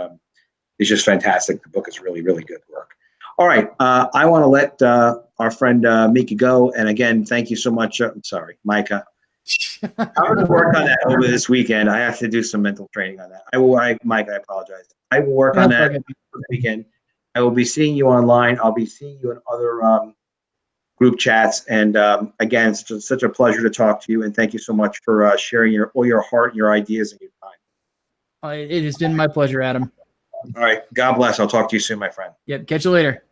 fantastic. The book is really, really good work. All right, I want to let our friend Micah go. And again, thank you so much. Sorry, Micah. I'm going to work on that over this weekend. I have to do some mental training on that. Mike, I apologize. I will work on that this weekend. I will be seeing you online. I'll be seeing you in other group chats. And again, it's just such a pleasure to talk to you. And thank you so much for sharing all your heart, and your ideas, and your time. It has been my pleasure, Adam. All right. God bless. I'll talk to you soon, my friend. Yep. Catch you later.